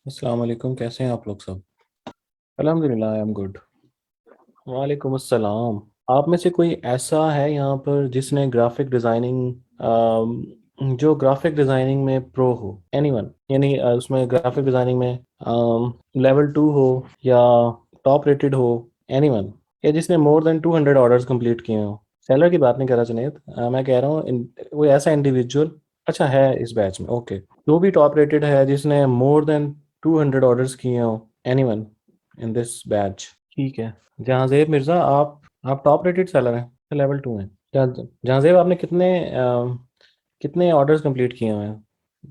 अस्सलाम वालेकुम, कैसे हैं आप लोग सब? अल्हम्दुलिल्लाह, आई एम गुड। वालेकुम अस्सलाम। आप में से कोई ऐसा है यहाँ पर जिसने ग्राफिक डिज़ाइनिंग जो ग्राफिक डिज़ाइनिंग में प्रो हो? एनीवन, यानी उसमें ग्राफिक डिज़ाइनिंग में लेवल 2 हो या टॉप रेटेड हो? एनीवन, या जिसने मोर देन 200 ऑर्डर्स कंप्लीट किए हो? सेलर की बात नहीं कर रहा जुनेद, मैं कह रहा हूँ कोई ऐसा इंडिविजुअल। अच्छा, है इस बैच में, ओके। जो भी टॉप रेटेड है जिसने मोर देन 200 ऑर्डर्स किए हो? Anyone in this batch? ठीक है। जहांजेब मिर्ज़ा, आप टॉप रेटेड सेलर हैं, लेवल 2 हैं। जहांजेब, आपने कितने ऑर्डर्स कंप्लीट किए हुए हैं?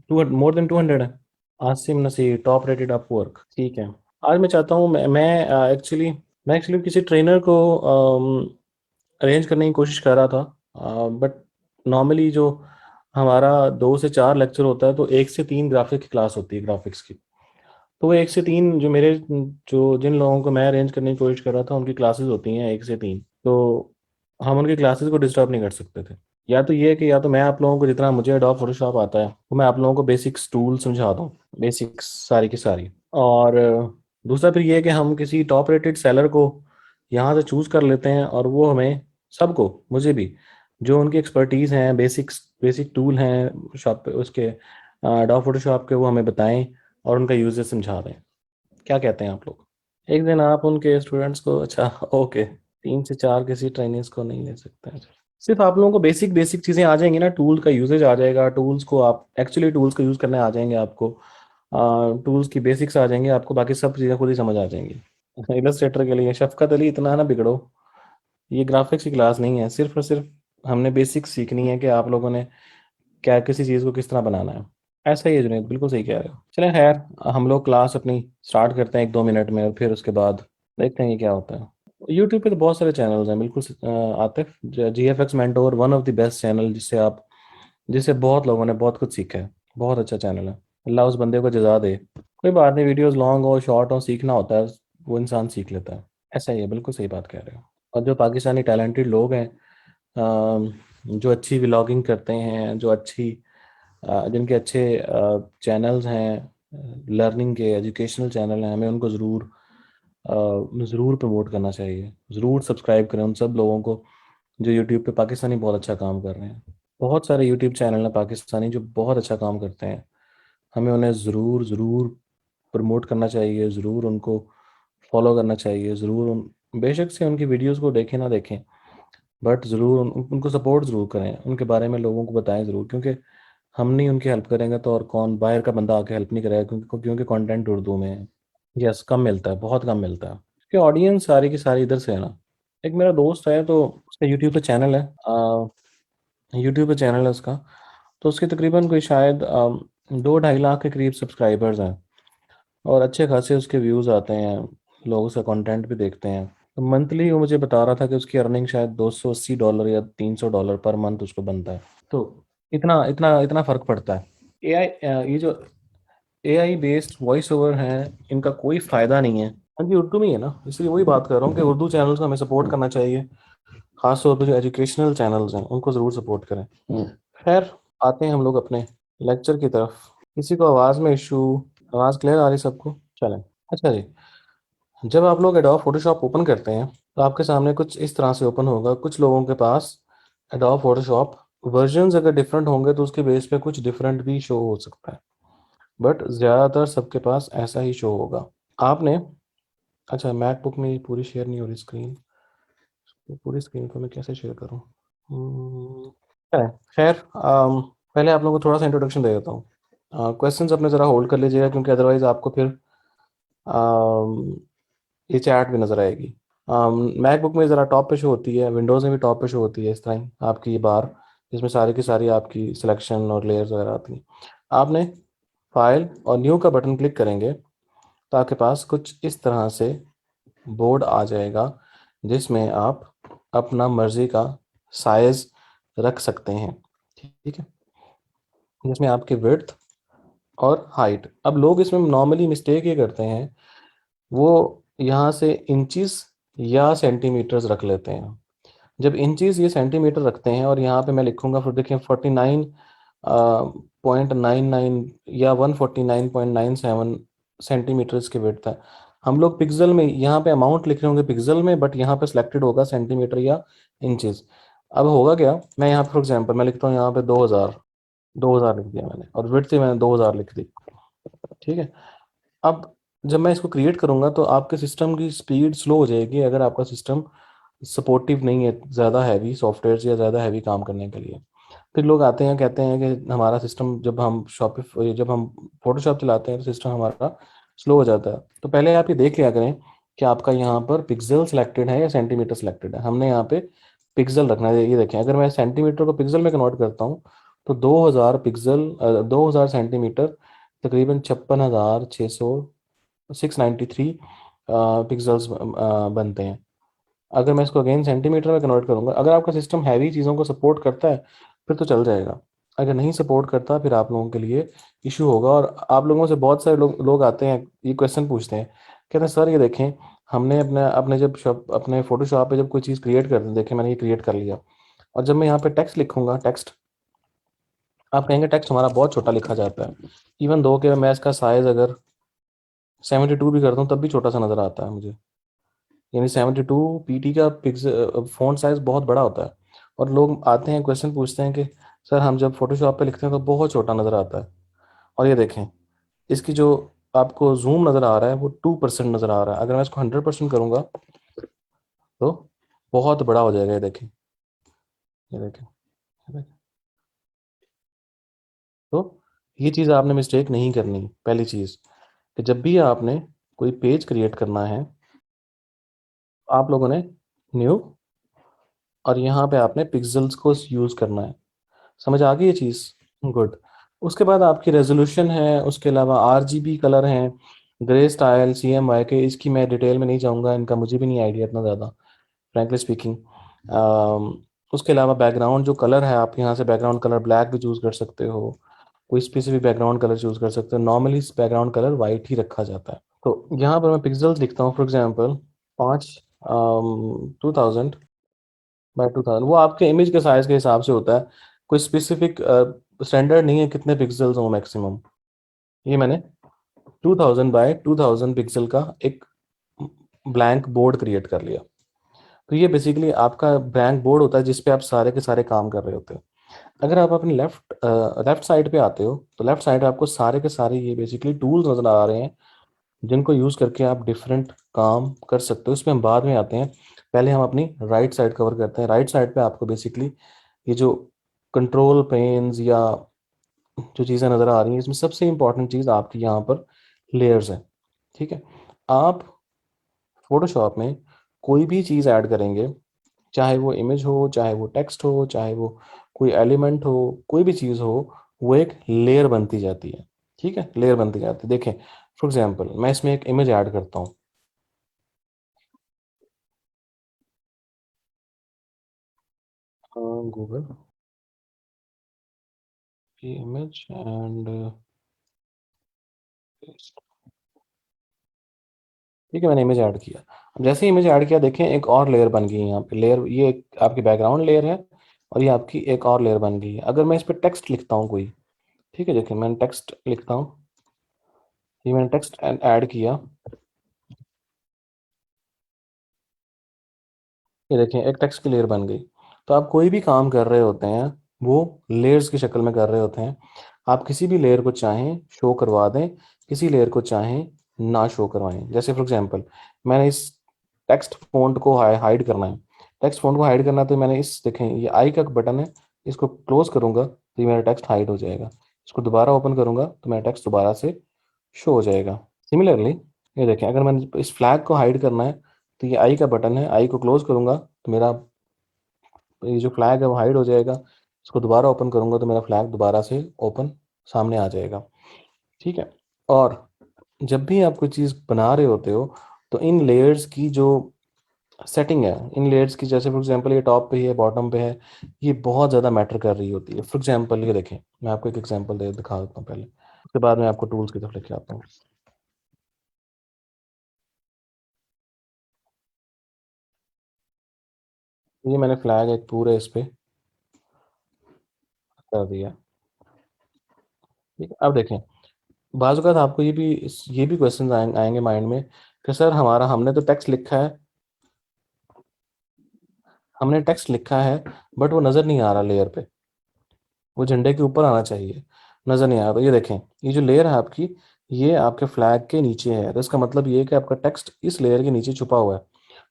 टू मोर देन 200 है। Asim Naseer, top rated Upwork, ठीक है। आज मैं चाहता हूँ, मैं एक्चुअली किसी ट्रेनर को अरेंज करने की कोशिश कर रहा था, बट नॉर्मली जो हमारा 2 से 4 लेक्चर होता है, तो 1 से 3 ग्राफिक की क्लास होती है, ग्राफिक्स की। तो वो 1 से 3 जो जिन लोगों को मैं अरेंज करने की कोशिश कर रहा था, उनकी क्लासेस होती हैं 1 से 3। तो हम उनकी क्लासेस को डिस्टर्ब नहीं कर सकते थे। या तो ये है कि या तो मैं आप लोगों को, जितना मुझे एडोब फोटोशॉप आता है, तो मैं आप लोगों को बेसिक्स टूल समझा दूँ, बेसिक्स सारी की सारी। और दूसरा फिर ये है कि हम किसी टॉप रेटेड सेलर को यहाँ से चूज़ कर लेते हैं, और वो हमें, सबको, मुझे भी, जो उनकी एक्सपर्टीज़ हैं, बेसिक टूल हैं शॉप पे उसके, एडोब फोटोशॉप के, वो हमें बताएं और उनका यूजेस समझा दें। क्या कहते हैं आप लोग? एक दिन आप उनके स्टूडेंट्स को, अच्छा, ओके, 3 से 4 किसी ट्रेनिंग्स को नहीं ले सकते हैं। सिर्फ आप लोगों को बेसिक बेसिक चीज़ें आ जाएंगी ना, टूल का यूजेज आ जाएगा, टूल्स को यूज़ करने आ जाएंगे आपको। टूल्स की बेसिक्स आ जाएंगे आपको, बाकी सब चीज़ें खुद ही समझ आ जाएंगी। इलस्ट्रेटर के लिए शफकत अली, इतना ना बिगड़ो। ये ग्राफिक्स की क्लास नहीं है, सिर्फ और सिर्फ हमने बेसिक्स सीखनी है कि आप लोगों ने क्या, किसी चीज़ को किस तरह बनाना है। ऐसा ही है जुनेद, बिल्कुल सही कह रहे हो। चलें खैर, हम लोग क्लास अपनी स्टार्ट करते हैं 1-2 मिनट में, और फिर उसके बाद देखते हैं कि क्या होता है। यूट्यूब पे तो बहुत सारे चैनल्स हैं, बिल्कुल Atif, GFX mentor, one of the best channel, जिससे बहुत लोगों ने बहुत कुछ सीखा है। बहुत अच्छा चैनल है। अल्लाह उस बंदे को जजा दे। कोई बात नहीं, वीडियोस लॉन्ग हो शॉर्ट हो, सीखना होता है, वो इंसान सीख लेता है। ऐसा ही है, बिल्कुल सही बात कह रहे हो। और जो पाकिस्तानी टैलेंटेड लोग हैं, जो अच्छी व्लॉगिंग करते हैं, जिनके अच्छे चैनल्स हैं, लर्निंग के एजुकेशनल चैनल हैं, हमें उनको ज़रूर प्रमोट करना चाहिए। ज़रूर सब्सक्राइब करें उन सब लोगों को जो यूट्यूब पे पाकिस्तानी बहुत अच्छा काम कर रहे हैं। बहुत सारे यूट्यूब चैनल हैं पाकिस्तानी जो बहुत अच्छा काम करते हैं। हमें उन्हें ज़रूर ज़रूर प्रमोट करना चाहिए, ज़रूर उनको फॉलो करना चाहिए, बेशक से उनकी वीडियोस को देखें ना देखें, बट ज़रूर उनको सपोर्ट ज़रूर करें, उनके बारे में लोगों को बताएं ज़रूर, क्योंकि हम नहीं उनकी हेल्प करेंगे तो और कौन, बाहर का बंदा आके हेल्प नहीं करेगा, क्योंकि कंटेंट उर्दू में है। यस, कम मिलता है, बहुत कम मिलता है, क्योंकि ऑडियंस सारी की सारी इधर से है ना। एक मेरा दोस्त है, तो उसका यूट्यूब पे चैनल है उसका। तो उसके तकरीबन कोई शायद 2-2.5 लाख के करीब सब्सक्राइबर्स हैं, और अच्छे खासे उसके व्यूज़ आते हैं, लोग उसका कंटेंट भी देखते हैं। तो मंथली वो मुझे बता रहा था कि उसकी अर्निंग शायद $280 या $300 पर मंथ उसको बनता है। तो इतना इतना इतना फ़र्क पड़ता है। ये जो AI बेस्ड वॉइस ओवर हैं, इनका कोई फ़ायदा नहीं है। हाँ जी, उर्दू में ही है ना, इसलिए वही बात कर रहा हूँ कि उर्दू चैनल्स को हमें सपोर्ट करना चाहिए। खास तौर पर जो एजुकेशनल चैनल्स हैं, उनको ज़रूर सपोर्ट करें। खैर, आते हैं हम लोग अपने लेक्चर की तरफ। किसी को आवाज़ में इशू? आवाज़ क्लियर आ रही सबको? चलें। अच्छा जी, जब आप लोग एडोब फोटोशॉप ओपन करते हैं, तो आपके सामने कुछ इस तरह से ओपन होगा। कुछ लोगों के पास एडोब फोटोशॉप वर्जन्स अगर डिफरेंट होंगे, तो उसके बेस पे कुछ डिफरेंट भी शो हो सकता है, बट ज़्यादातर सबके पास ऐसा ही शो होगा। आपने, अच्छा, मैकबुक में ये पूरी शेयर नहीं हो रही स्क्रीन, तो पूरी स्क्रीन को मैं कैसे शेयर करूँ? हम्म, है, खैर, पहले आप लोगों को थोड़ा सा इंट्रोडक्शन दे देता हूँ। क्वेश्चंस अपने ज़रा होल्ड कर लीजिएगा, क्योंकि अदरवाइज़ आपको फिर ये चैट भी नज़र आएगी। मैकबुक में ज़रा टॉप पे शो होती है, विंडोज़ में भी टॉप पे शो होती है, इस तरह ही आपकी ये बार, जिसमें सारी की सारी आपकी सिलेक्शन और लेयर्स वगैरह आती हैं। आपने फाइल और न्यू का बटन क्लिक करेंगे, तो आपके पास कुछ इस तरह से बोर्ड आ जाएगा, जिसमें आप अपना मर्ज़ी का साइज़ रख सकते हैं। ठीक है, जिसमें आपकी विड्थ और हाइट। अब लोग इसमें नॉर्मली मिस्टेक ये करते हैं, वो यहाँ से इंचेस या सेंटीमीटर्स रख लेते हैं। जब इंचेस ये सेंटीमीटर रखते हैं, और यहाँ पे मैं लिखूंगा, फिर देखिए 49.99 या 149.97 सेंटीमीटर्स की विड्थ है। हम लोग पिक्सल में यहाँ पे अमाउंट लिख रहे होंगे पिक्सल में, बट यहाँ पे सिलेक्टेड होगा सेंटीमीटर या इंचेस। अब होगा क्या, मैं यहाँ फॉर एग्जांपल मैं लिखता हूँ यहाँ पे 2000, 2000 लिख दिया मैंने, और विड्थ ही मैंने 2000 लिख दी। ठीक है। अब जब मैं इसको क्रिएट करूंगा तो आपके सिस्टम की स्पीड स्लो हो जाएगी, अगर आपका सिस्टम सपोर्टिव नहीं है ज़्यादा हैवी सॉफ्टवेयर या ज़्यादा हैवी काम करने के लिए। फिर लोग आते हैं कहते हैं कि हमारा सिस्टम, जब हम फोटोशॉप चलाते हैं तो सिस्टम हमारा स्लो हो जाता है। तो पहले आप ये देख लिया करें कि आपका यहाँ पर पिक्सल सिलेक्टेड है या सेंटीमीटर सिलेक्टेड है। हमने यहाँ पे पिक्सल रखना है। ये देखें, अगर मैं सेंटीमीटर को पिक्सल में कन्वर्ट करता हूँ तो 2000 पिक्सल, 2000 सेंटीमीटर तकरीबन 56,600, 693 पिक्सल्स बनते हैं। अगर मैं इसको अगेन सेंटीमीटर में कन्वर्ट करूंगा, अगर आपका सिस्टम हैवी चीज़ों को सपोर्ट करता है फिर तो चल जाएगा। अगर नहीं सपोर्ट करता फिर आप लोगों के लिए इशू होगा। और आप लोगों से बहुत सारे लोग आते हैं, ये क्वेश्चन पूछते हैं, कहते हैं सर ये देखें, हमने अपने अपने जब शॉप अपने फोटोशॉप पे जब कोई चीज़ क्रिएट करते हैं, देखें मैंने ये क्रिएट कर लिया, और जब मैं यहाँ पे टेक्स्ट लिखूंगा, टेक्स्ट, आप कहेंगे टेक्स्ट हमारा बहुत छोटा लिखा जाता है। इवन दो कि मैं इसका साइज अगर 72 भी करता हूँ तब भी छोटा सा नज़र आता है मुझे। यानी 72 पीटी का पिक्सल फ़ॉन्ट साइज़ बहुत बड़ा होता है। और लोग आते हैं क्वेश्चन पूछते हैं कि सर हम जब फोटोशॉप पे लिखते हैं तो बहुत छोटा नज़र आता है। और ये देखें, इसकी जो आपको जूम नज़र आ रहा है वो 2% नज़र आ रहा है। अगर मैं इसको 100% करूँगा तो बहुत बड़ा हो जाएगा। ये देखें, ये देखें, ये देखें। तो ये चीज़ आपने मिस्टेक नहीं करनी। पहली चीज़ कि जब भी आपने कोई पेज क्रिएट करना है, आप लोगों ने न्यू, और यहाँ पे आपने पिक्सल्स को यूज़ करना है। समझ आ गई ये चीज़? गुड। उसके बाद आपकी रेजोल्यूशन है, उसके अलावा आरजीबी कलर हैं, ग्रे स्टाइल, CMYK के, इसकी मैं डिटेल में नहीं जाऊंगा, इनका मुझे भी नहीं आइडिया इतना ज़्यादा, फ्रैंकली स्पीकिंग। उसके अलावा बैकग्राउंड जो कलर है, आप यहाँ से बैकग्राउंड कलर ब्लैक भी चूज़ कर सकते हो, कोई स्पेसिफिक बैकग्राउंड कलर चूज़ कर सकते हो। नॉर्मली बैकग्राउंड कलर वाइट ही रखा जाता है। तो यहाँ पर मैं पिक्सल्स लिखता हूँ फॉर एग्जांपल 5, 2000 बाय 2000। वो आपके इमेज के साइज के हिसाब से होता है, कोई स्पेसिफिक स्टैंडर्ड नहीं है कितने पिक्सल्स हो मैक्सिमम। ये मैंने 2000 बाय 2000 पिक्सल का एक ब्लैंक बोर्ड क्रिएट कर लिया। तो ये बेसिकली आपका ब्लैंक बोर्ड होता है जिस पे आप सारे के सारे काम कर रहे होते हो। अगर आप अपनी लेफ्ट साइड पे आते हो तो लेफ्ट साइड आपको सारे के सारे ये बेसिकली टूल्स नजर आ रहे हैं जिनको यूज़ करके आप डिफरेंट काम कर सकते हो। इसमें हम बाद में आते हैं, पहले हम अपनी राइट साइड कवर करते हैं। राइट साइड पे आपको बेसिकली ये जो कंट्रोल पेन्स या जो चीज़ें नज़र आ रही हैं, इसमें सबसे इंपॉर्टेंट चीज़ आपकी यहाँ पर लेयर्स है। ठीक है। आप फोटोशॉप में कोई भी चीज़ ऐड करेंगे, चाहे वो इमेज हो, चाहे वो टेक्स्ट हो, चाहे वो कोई एलिमेंट हो, कोई भी चीज़ हो, वो एक लेयर बनती जाती है। ठीक है, लेयर बनती जाती है। देखें फॉर एग्जांपल मैं इसमें एक इमेज ऐड करता हूँ। गूगल की इमेज एंड, ठीक है, मैंने इमेज ऐड किया। अब जैसे ही इमेज ऐड किया, देखें एक और लेयर बन गई है यहाँ पे। लेयर ये एक आपकी बैकग्राउंड लेयर है, और ये आपकी एक और लेयर बन गई है। अगर मैं इस पर टेक्स्ट लिखता हूँ कोई, ठीक है, देखिए मैंने टेक्स्ट लिखता हूँ, ये मैंने टेक्स्ट ऐड किया, ये देखें एक टेक्स्ट की लेयर बन गई। तो आप कोई भी काम कर रहे होते हैं वो लेयर्स की शक्ल में कर रहे होते हैं। आप किसी भी लेयर को चाहें शो करवा दें, किसी लेयर को चाहें ना शो करवाएं। जैसे फॉर एग्जांपल मैंने इस टेक्स्ट फॉन्ट को हाइड करना है, टेक्स्ट फॉन्ट को हाइड करना है, तो मैंने इस देखें ये आई का बटन है, इसको क्लोज करूंगा तो ये मेरा टेक्स्ट हाइड हो जाएगा। इसको दोबारा ओपन करूंगा तो मेरा टेक्स्ट दोबारा से शो हो जाएगा। सिमिलरली ये देखें, अगर मैंने इस फ्लैग को हाइड करना है तो ये आई का बटन है, आई को क्लोज करूंगा तो मेरा ये जो फ्लैग है वो हाइड हो जाएगा। इसको दोबारा ओपन करूंगा तो मेरा फ्लैग दोबारा से ओपन सामने आ जाएगा। ठीक है। और जब भी आप कोई चीज़ बना रहे होते हो तो इन लेयर्स की जो सेटिंग है, इन लेयर्स की, जैसे फॉर एग्जांपल ये टॉप पे है बॉटम पे है, ये बहुत ज़्यादा मैटर कर रही होती है। फॉर एग्जांपल ये देखें, मैं आपको एक एग्जांपल दे दिखा देता हूँ पहले, उसके बाद मैं आपको टूल्स की तरफ लेके आता हूँ। ये मैंने फ्लैग एक पूरे इस पे कर दिया। ठीक है, अब देखें बाज़ अवत आपको ये भी क्वेश्चन आएंगे माइंड में कि सर हमारा हमने तो टेक्स्ट लिखा है, हमने टेक्स्ट लिखा है, बट वो नज़र नहीं आ रहा लेयर पे, वो झंडे के ऊपर आना चाहिए, नज़र नहीं आ रहा। तो ये देखें, ये जो लेयर है आपकी, ये आपके फ्लैग के नीचे है, तो इसका मतलब ये है कि आपका टेक्स्ट इस लेयर के नीचे छुपा हुआ है।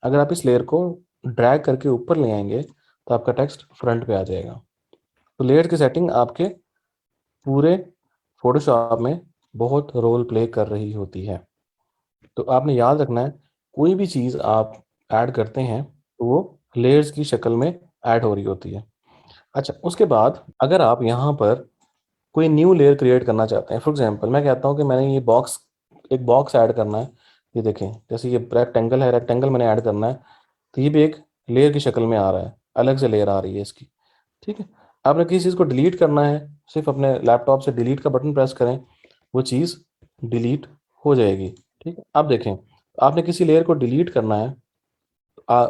अगर आप इस लेयर को ड्रैग करके ऊपर ले आएंगे तो आपका टेक्स्ट फ्रंट पे आ जाएगा। तो लेयर की सेटिंग आपके पूरे फोटोशॉप में बहुत रोल प्ले कर रही होती है। तो आपने याद रखना है, कोई भी चीज़ आप ऐड करते हैं तो वो लेयर्स की शक्ल में ऐड हो रही होती है। अच्छा, उसके बाद अगर आप यहाँ पर कोई न्यू लेयर क्रिएट करना चाहते हैं, फॉर एग्जांपल मैं कहता हूँ कि मैंने ये बॉक्स, एक बॉक्स ऐड करना है। ये देखें, जैसे ये रेक्टेंगल है, रेक्टेंगल मैंने ऐड करना है, तो ये भी एक लेयर की शक्ल में आ रहा है, अलग से लेयर आ रही है इसकी। ठीक है, आपने किसी चीज़ को डिलीट करना है, सिर्फ अपने लैपटॉप से डिलीट का बटन प्रेस करें, वो चीज़ डिलीट हो जाएगी। ठीक है, अब देखें, आपने किसी लेयर को डिलीट करना है, आ,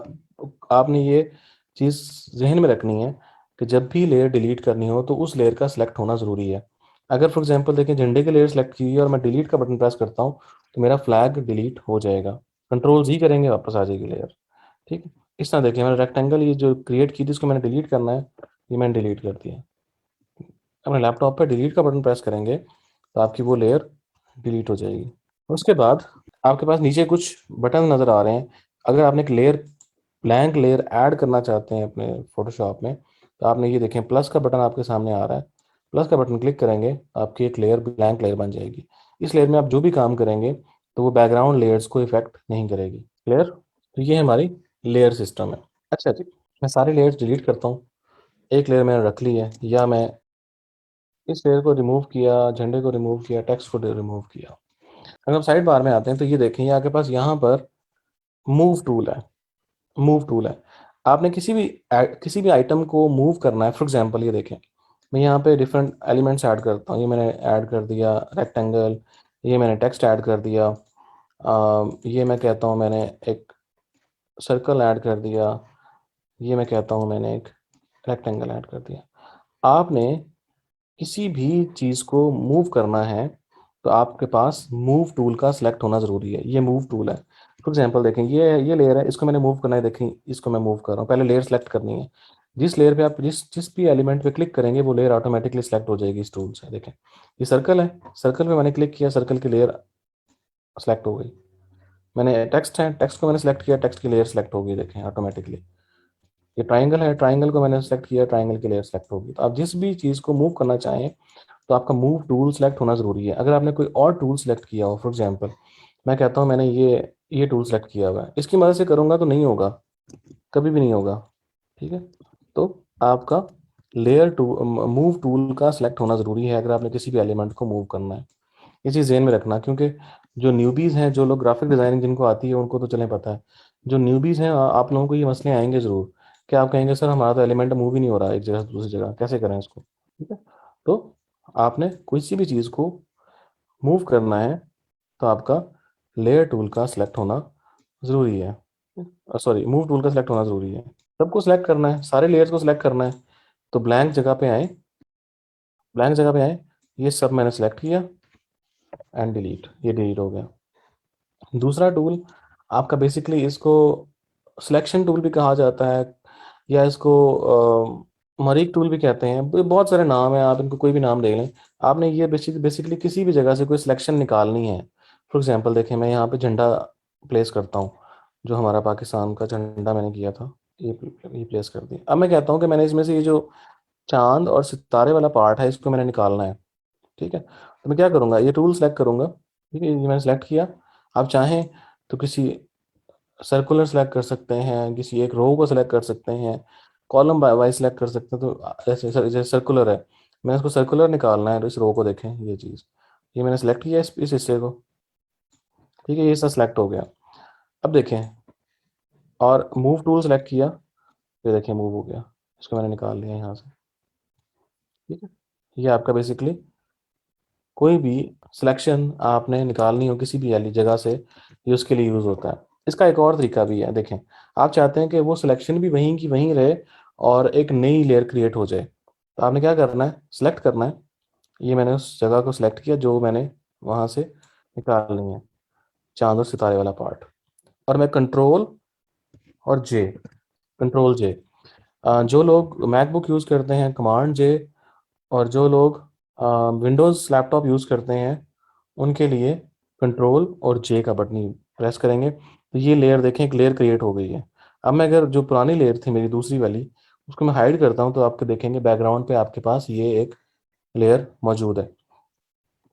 आपने ये चीज़ जहन में रखनी है कि जब भी लेयर डिलीट करनी हो तो उस लेयर का सिलेक्ट होना ज़रूरी है। अगर फॉर एग्जांपल देखें, झंडे की लेयर सेलेक्ट की है और मैं डिलीट का बटन प्रेस करता हूँ, तो मेरा फ्लैग डिलीट हो जाएगा। कंट्रोल जी करेंगे, वापस आ जाएगी लेयर। ठीक है, इस तरह देखिए, मैंने रेक्टेंगल ये जो क्रिएट की थी, इसको मैंने डिलीट करना है, ये मैंने डिलीट कर दिया। अपने लैपटॉप पर डिलीट का बटन प्रेस करेंगे तो आपकी वो लेयर डिलीट हो जाएगी। उसके बाद आपके पास नीचे कुछ बटन नज़र आ रहे हैं। अगर आपने एक लेयर, ब्लैंक लेयर ऐड करना चाहते हैं अपने फोटोशॉप में, तो आपने ये देखें, प्लस का बटन आपके सामने आ रहा है, प्लस का बटन क्लिक करेंगे, आपकी एक लेयर, ब्लैंक लेयर बन जाएगी। इस लेयर में आप जो भी काम करेंगे तो वो बैकग्राउंड लेयर्स को इफेक्ट नहीं करेगी। क्लियर? तो ये हमारी लेयर सिस्टम है। अच्छा जी, मैं सारे लेयर्स डिलीट करता हूँ। एक लेयर मैंने रख ली है, या मैं इस लेयर को रिमूव किया, झंडे को रिमूव किया, टेक्स्ट को रिमूव किया। अगर हम साइड बार में आते हैं तो ये देखें, ये आपके पास यहाँ पर मूव टूल है। मूव टूल है, आपने किसी भी आइटम को मूव करना है। फॉर एग्जांपल ये देखें, मैं यहाँ पे डिफरेंट एलिमेंट्स ऐड करता हूँ। ये मैंने ऐड कर दिया रेक्टेंगल, ये मैंने टेक्स्ट ऐड कर दिया, ये मैं कहता हूँ मैंने एक सर्कल ऐड कर दिया, ये मैं कहता हूँ मैंने एक रेक्टेंगल ऐड कर दिया। आपने किसी भी चीज़ को मूव करना है तो आपके पास मूव टूल का सिलेक्ट होना ज़रूरी है। ये मूव टूल है। फॉर एग्जांपल देखें, ये लेयर है, इसको मैंने मूव करना है। देखें, इसको मैं मूव कर रहा हूँ, पहले लेयर सेलेक्ट करनी है। जिस लेयर पे आप जिस जिस भी एलिमेंट पे क्लिक करेंगे वो लेयर ऑटोमेटिकली सेलेक्ट हो जाएगी इस टूल से। देखें, ये सर्कल है, सर्कल पे मैंने क्लिक किया, सर्कल की लेयर सेलेक्ट हो गई। मैंने टेक्स्ट है, टेक्स्ट को मैंने सेलेक्ट किया, टेक्स्ट की लेयर सेलेक्ट हो गई, देखें ऑटोमेटिकली। ये ट्राइंगल है, ट्राइंगल को मैंने सेलेक्ट किया, ट्राइंगल की लेयर सेलेक्ट होगी। तो आप जिस भी चीज़ को मूव करना चाहें तो आपका मूव टूल सेलेक्ट होना ज़रूरी है। अगर आपने कोई और टूल सेलेक्ट किया हो, फॉर एग्जांपल मैं कहता हूँ मैंने ये टूल सेलेक्ट किया हुआ है, इसकी मदद से करूँगा तो नहीं होगा, कभी भी नहीं होगा। ठीक है, तो आपका लेयर टू मूव टूल का सिलेक्ट होना ज़रूरी है अगर आपने किसी भी एलिमेंट को मूव करना है। ये चीज़ ध्यान में रखना, क्योंकि जो न्यूबीज़ हैं, जो लोग ग्राफिक डिज़ाइनिंग जिनको आती है उनको तो चलें पता है। जो न्यूबीज़ हैं, आप लोगों को ये मसले आएंगे ज़रूर, कि आप कहेंगे सर हमारा तो एलिमेंट मूव ही नहीं हो रहा एक जगह से दूसरी जगह, कैसे करें इसको। ठीक है, तो आपने किसी भी चीज़ को मूव करना है तो आपका लेयर टूल का सिलेक्ट होना ज़रूरी है। सॉरी, मूव टूल का सिलेक्ट होना ज़रूरी है। सबको सिलेक्ट करना है, सारे लेयर्स को सिलेक्ट करना है। तो ब्लैंक जगह पे आए, ब्लैंक जगह पे आए, ये सब मैंने सेलेक्ट किया एंड डिलीट, ये डिलीट हो गया। दूसरा टूल आपका बेसिकली, इसको सिलेक्शन टूल भी कहा जाता है, या इसको मरीक टूल भी कहते हैं। बहुत सारे नाम हैं, आप इनको कोई भी नाम दे लें। आपने ये बेसिकली किसी भी जगह से कोई सिलेक्शन निकालनी है। फॉर एग्जांपल देखें, मैं यहाँ पे झंडा प्लेस करता हूँ, जो हमारा पाकिस्तान का झंडा मैंने किया था, ये प्लेस कर दिया। अब मैं कहता हूँ कि मैंने इसमें से ये जो चांद और सितारे वाला पार्ट है, इसको मैंने निकालना है। ठीक है, तो मैं क्या करूँगा, ये टूल सेलेक्ट करूँगा। ठीक है, ये मैंने सेलेक्ट किया। आप चाहें तो किसी सर्कुलर सेलेक्ट कर सकते हैं, किसी एक रो को सेलेक्ट कर सकते हैं, कॉलम वाइज सेलेक्ट कर सकते हैं। तो जैसे सर्कुलर है, मैंने इसको सर्कुलर निकालना है, तो इस रो को देखें, ये चीज़, ये मैंने सेलेक्ट किया इस हिस्से को। ठीक है, ये सब सेलेक्ट हो गया। अब देखें, और मूव टूल सेलेक्ट किया, ये देखें मूव हो गया, इसको मैंने निकाल लिया यहाँ से। ठीक है, ये आपका बेसिकली कोई भी सिलेक्शन आपने निकालनी हो किसी भी वाली जगह से, ये उसके लिए यूज़ होता है। इसका एक और तरीका भी है, देखें, आप चाहते हैं कि वो सिलेक्शन भी वहीं की वहीं रहे और एक नई लेयर क्रिएट हो जाए, तो आपने क्या करना है, सिलेक्ट करना है। ये मैंने उस जगह को सिलेक्ट किया जो मैंने वहाँ से निकालनी है, चांद और सितारे वाला पार्ट। और मैं कंट्रोल और जे, कंट्रोल जे, जो लोग मैकबुक यूज़ करते हैं कमांड जे, और जो लोग विंडोज़ लैपटॉप यूज़ करते हैं उनके लिए कंट्रोल और जे का बटन प्रेस करेंगे तो ये लेयर देखें, एक लेयर क्रिएट हो गई है। अब मैं अगर जो पुरानी लेयर थी मेरी दूसरी वाली, उसको मैं हाइड करता हूँ तो आपके देखेंगे बैकग्राउंड पे आपके पास ये एक लेयर मौजूद है।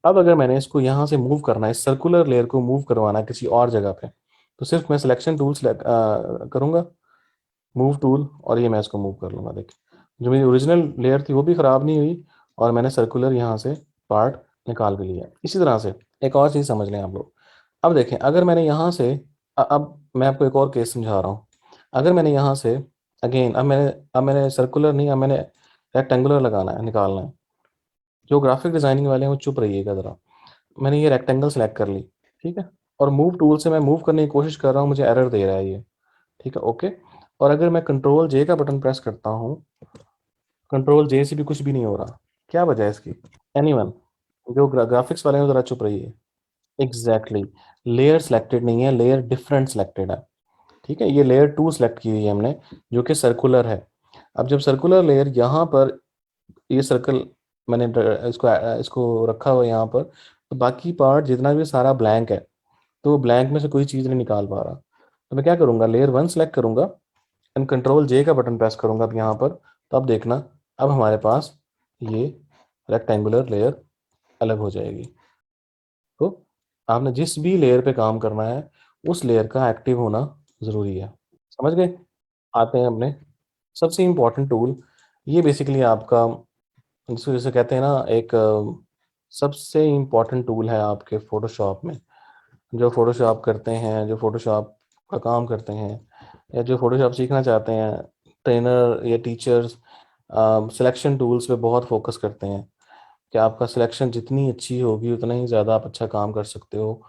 अब अगर मैंने इसको यहाँ से मूव करना है, इस सर्कुलर लेयर को मूव करवाना है किसी और जगह पे, तो सिर्फ मैं सिलेक्शन टूल सेलेक्ट करूँगा, मूव टूल, और ये मैं इसको मूव कर लूँगा। देखिए जो मेरी ओरिजिनल लेयर थी वो भी ख़राब नहीं हुई, और मैंने सर्कुलर यहाँ से पार्ट निकाल भी लिया। इसी तरह से एक और चीज़ समझ लें आप लोग। अब देखें अगर मैंने यहाँ से अब मैं आपको एक और केस समझा रहा हूँ। अगर मैंने यहाँ से अगेन, अब मैंने सर्कुलर नहीं, अब मैंने रेक्टेंगुलर लगाना है, निकालना है। जो ग्राफिक डिज़ाइनिंग वाले हैं वो चुप रहिएगा ज़रा। मैंने ये रेक्टेंगल सेलेक्ट कर ली, ठीक है, और मूव टूल से मैं मूव करने की कोशिश कर रहा हूँ, मुझे एरर दे रहा है ये, ठीक है, ओके। और अगर मैं कंट्रोल जे का बटन प्रेस करता हूँ, कंट्रोल जे से भी कुछ भी नहीं हो रहा। क्या वजह है इसकी? एनीवन? जो ग्राफिक्स वाले हैं ज़रा चुप रहिए। एग्जैक्टली, लेयर सेलेक्टेड नहीं है, लेयर डिफरेंट सेलेक्टेड है, ठीक है। ये लेयर टू सेलेक्ट की हुई है हमने, जो कि सर्कुलर है। अब जब सर्कुलर लेयर यहाँ पर, ये सर्कल मैंने इसको रखा हुआ है यहाँ पर, तो बाकी पार्ट जितना भी सारा ब्लैंक है, तो ब्लैंक में से कोई चीज़ नहीं निकाल पा रहा। तो मैं क्या करूँगा, लेयर वन सेलेक्ट करूँगा एंड कंट्रोल जे का बटन प्रेस करूँगा अब यहाँ पर। तो अब देखना, अब हमारे पास ये रेक्टेंगुलर लेयर अलग हो जाएगी। तो आपने जिस भी लेयर पे काम करना है उस लेयर का एक्टिव होना ज़रूरी है। समझ गए? आते हैं अपने सबसे इम्पोर्टेंट टूल। ये बेसिकली आपका, जिसको जैसे कहते हैं ना, एक सबसे इम्पोर्टेंट टूल है आपके फ़ोटोशॉप में। जो फ़ोटोशॉप करते हैं, जो फ़ोटोशॉप का काम करते हैं, या जो फ़ोटोशॉप सीखना चाहते हैं, ट्रेनर या टीचर्स सिलेक्शन टूल्स पे बहुत फोकस करते हैं कि आपका सिलेक्शन जितनी अच्छी होगी उतना ही ज़्यादा आप अच्छा काम कर सकते हो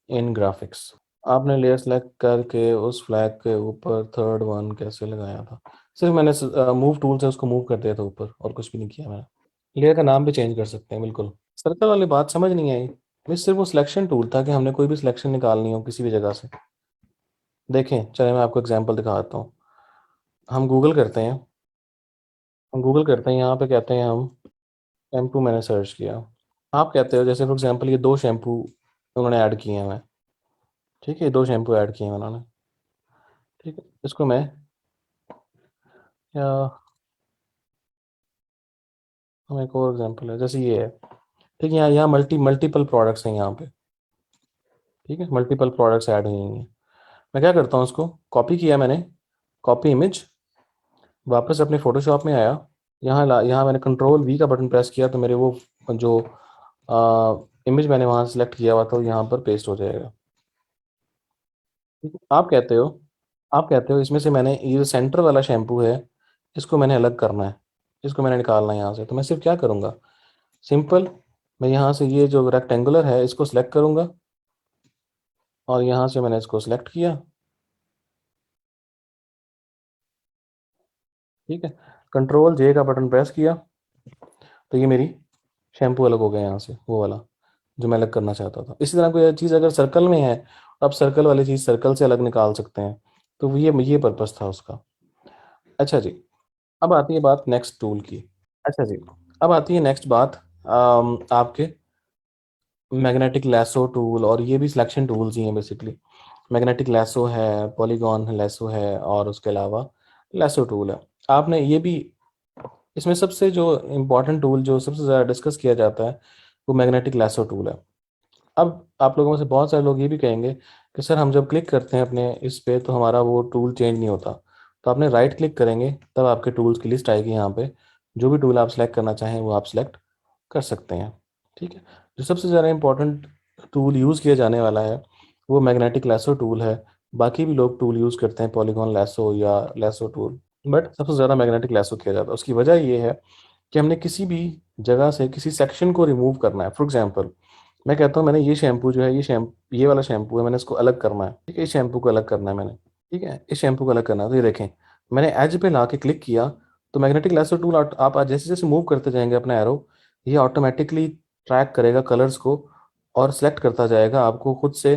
इन ग्राफिक्स। आपने लेयर सेलेक्ट करके उस फ्लैग के ऊपर थर्ड वन कैसे लगाया था? सिर्फ मैंने मूव टूल से उसको मूव कर दिया था ऊपर, और कुछ भी नहीं किया मैंने। लेयर का नाम भी चेंज कर सकते हैं, बिल्कुल। सर्कल वाली बात समझ नहीं आई। भाई सिर्फ वो सिलेक्शन टूल था कि हमने कोई भी सिलेक्शन निकालनी हो किसी भी जगह से। देखें चलिए मैं आपको एग्जांपल दिखाता हूँ। हम गूगल करते हैं, यहाँ पे कहते हैं हम शैम्पू, मैंने सर्च किया। आप कहते हो जैसे फॉर एग्जांपल ये दो शैम्पू उन्होंने ऐड किए हैं, मैं, ठीक है, ये दो शैम्पू ऐड किए हैं उन्होंने, ठीक है। इसको मैं, या हम एक और एग्जांपल है जैसे ये है, ठीक है, यहाँ यहाँ मल्टीपल प्रोडक्ट्स हैं यहाँ पे, ठीक है, मल्टीपल प्रोडक्ट्स ऐड हुई हैं। मैं क्या करता हूँ, उसको कॉपी किया मैंने, कॉपी इमेज, वापस अपने फोटोशॉप में आया, यहाँ मैंने कंट्रोल वी का बटन प्रेस किया तो मेरे वो जो इमेज मैंने वहाँ सेलेक्ट किया हुआ था वो यहाँ पर पेस्ट हो जाएगा, ठीक है। आप कहते हो इसमें से मैंने ये जो सेंटर वाला शैम्पू है इसको मैंने अलग करना है, इसको मैंने निकालना है यहाँ से, तो मैं सिर्फ क्या करूँगा, सिंपल, मैं यहाँ से ये जो रेक्टेंगुलर है इसको सिलेक्ट करूँगा, और यहाँ से मैंने इसको सिलेक्ट किया, ठीक है, कंट्रोल जे का बटन प्रेस किया, तो ये मेरी शैम्पू अलग हो गया यहाँ से, वो वाला जो मैं अलग करना चाहता था। इसी तरह कोई चीज़ अगर सर्कल में है, आप सर्कल वाली चीज़ सर्कल से अलग निकाल सकते हैं। तो ये पर्पस था उसका। अच्छा जी, अब आती है बात नेक्स्ट टूल की। अच्छा जी, अब आती है नेक्स्ट बात आपके मैग्नेटिक लैसो टूल, और ये भी सिलेक्शन टूल्स ही हैं बेसिकली। मैग्नेटिक लैसो है, पॉलीगॉन लैसो है, और उसके अलावा लैसो टूल है। आपने ये भी, इसमें सबसे जो इम्पोर्टेंट टूल जो सबसे ज़्यादा डिस्कस किया जाता है वो मैग्नेटिक लैसो टूल है। अब आप लोगों में से बहुत सारे लोग ये भी कहेंगे कि सर हम जब क्लिक करते हैं अपने इस पे तो हमारा वो टूल चेंज नहीं होता। तो आपने राइट क्लिक करेंगे तब आपके टूल्स की लिस्ट आएगी यहाँ पे, जो भी टूल आप सेलेक्ट करना चाहें वो आप सेलेक्ट कर सकते हैं, ठीक है। जो सबसे ज़्यादा इंपॉर्टेंट टूल यूज़ किया जाने वाला है वो मैग्नेटिक लैसो टूल है। बाकी भी लोग टूल यूज़ करते हैं, पॉलीगॉन लैसो या लैसो टूल, बट सबसे ज़्यादा मैग्नेटिक लैसो किया जाता है। उसकी वजह ये है कि हमने किसी भी जगह से किसी सेक्शन को रिमूव करना है। फॉर एग्जांपल मैं कहता हूँ मैंने ये शैम्पू जो है, ये वाला शैम्पू है, मैंने इसको अलग करना है, ठीक है, इस शैम्पू को अलग करना है मैंने, ठीक है, इस शैम्पू को अलग करना है। तो ये देखें, मैंने एज पे ला के क्लिक किया तो मैग्नेटिक लेसर टूल आप जैसे जैसे मूव करते जाएंगे अपना एरो, ये ऑटोमेटिकली ट्रैक करेगा कलर्स को और सिलेक्ट करता जाएगा, आपको खुद से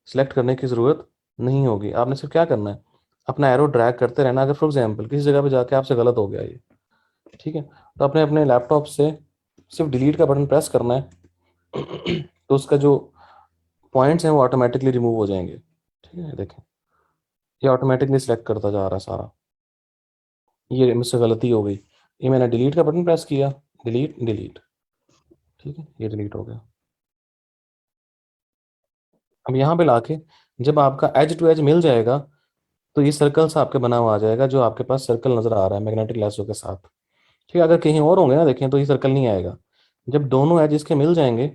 सिलेक्ट करने की ज़रूरत नहीं होगी। आपने सिर्फ क्या करना है, अपना एरो ड्रैग करते रहना। अगर फॉर एग्जांपल किसी जगह पे जाके आपसे गलत हो गया ये, ठीक है, तो आपने अपने लैपटॉप से सिर्फ डिलीट का बटन प्रेस करना है तो उसका जो पॉइंट्स हैं वो ऑटोमेटिकली रिमूव हो जाएंगे। ठीक है, देखें, ये ऑटोमेटिकली सिलेक्ट करता जा रहा है सारा। ये मुझसे गलती हो गई, ये मैंने डिलीट का बटन प्रेस किया, डिलीट डिलीट, ठीक है, ये डिलीट हो गया। अब यहाँ पे लाके जब आपका एज टू एज मिल जाएगा, तो ये सर्कल सा आपके बना हुआ आ जाएगा, जो आपके पास सर्कल नजर आ रहा है मैग्नेटिक लैसो के साथ। ठीक है, अगर कहीं और होंगे ना, देखें, तो ये सर्कल नहीं आएगा। जब दोनों एज इसके मिल जाएंगे,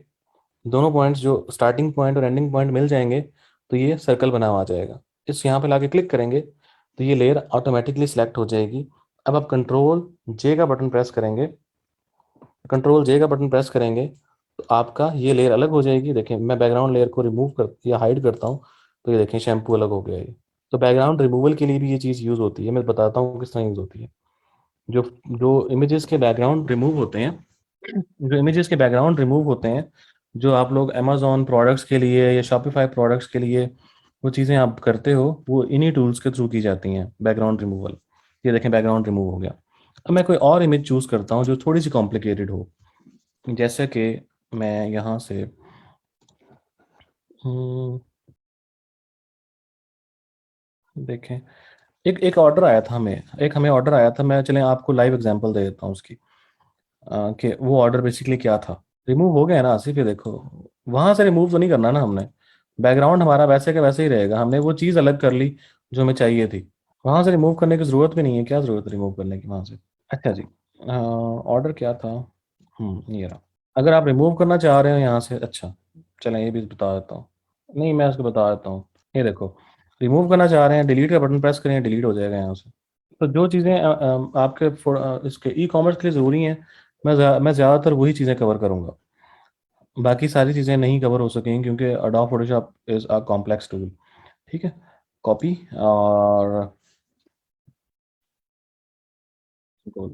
दोनों पॉइंट्स जो स्टार्टिंग पॉइंट और एंडिंग पॉइंट मिल जाएंगे, तो ये सर्कल बना हुआ आ जाएगा। इस यहाँ पे लाके क्लिक करेंगे तो ये लेयर ऑटोमेटिकली सिलेक्ट हो जाएगी। अब आप कंट्रोल जे का बटन प्रेस करेंगे, कंट्रोल जे का बटन प्रेस करेंगे तो आपका ये लेयर अलग हो जाएगी। देखें, मैं बैकग्राउंड लेयर को रिमूव कर या हाइड करता हूँ, तो ये देखें शैम्पू अलग हो गया ये। तो बैकग्राउंड रिमूवल के लिए भी ये चीज़ यूज़ होती है, मैं बताता हूँ किस तरह यूज़ होती है। जो जो इमेजेस के बैकग्राउंड रिमूव होते हैं, जो इमेजेस के बैकग्राउंड रिमूव होते हैं, जो आप लोग अमेजोन प्रोडक्ट्स के लिए या शॉपिफाई प्रोडक्ट्स के लिए वो चीज़ें आप करते हो, वो इन्हीं टूल्स के थ्रू की जाती हैं, बैकग्राउंड रिमूवल। ये देखें, बैकग्राउंड रिमूव हो गया। अब मैं कोई और इमेज चूज़ करता हूँ जो थोड़ी सी कॉम्प्लिकेटेड हो, जैसे कि मैं यहाँ से हम्म, देखें, एक एक ऑर्डर आया था हमें, एक हमें ऑर्डर आया था, मैं चलें आपको लाइव एग्जांपल दे देता हूँ उसकी। कि वो ऑर्डर बेसिकली क्या था। रिमूव हो गया ना आसिफ, ये देखो, वहां से रिमूव तो नहीं करना ना हमने, बैकग्राउंड हमारा वैसे का वैसे ही रहेगा, हमने वो चीज़ अलग कर ली जो हमें चाहिए थी। वहां से रिमूव करने की जरूरत भी नहीं है, क्या जरूरत है रिमूव करने की वहां से। अच्छा जी, ऑर्डर क्या था, ये रहा। अगर आप रिमूव करना चाह रहे हो यहाँ से, अच्छा, चलें ये भी बता देता हूँ। नहीं, मैं उसको बता देता हूँ। ये देखो, रिमूव करना चाह रहे हैं, डिलीट का बटन प्रेस करें, डिलीट हो जाएगा यहाँ से। तो जो चीज़ें आपके इसके ई कॉमर्स के लिए ज़रूरी हैं, मैं ज़्यादातर वही चीज़ें कवर करूँगा। बाकी सारी चीज़ें नहीं कवर हो सकेंगी क्योंकि Adobe Photoshop is a complex tool. ठीक है, कॉपी और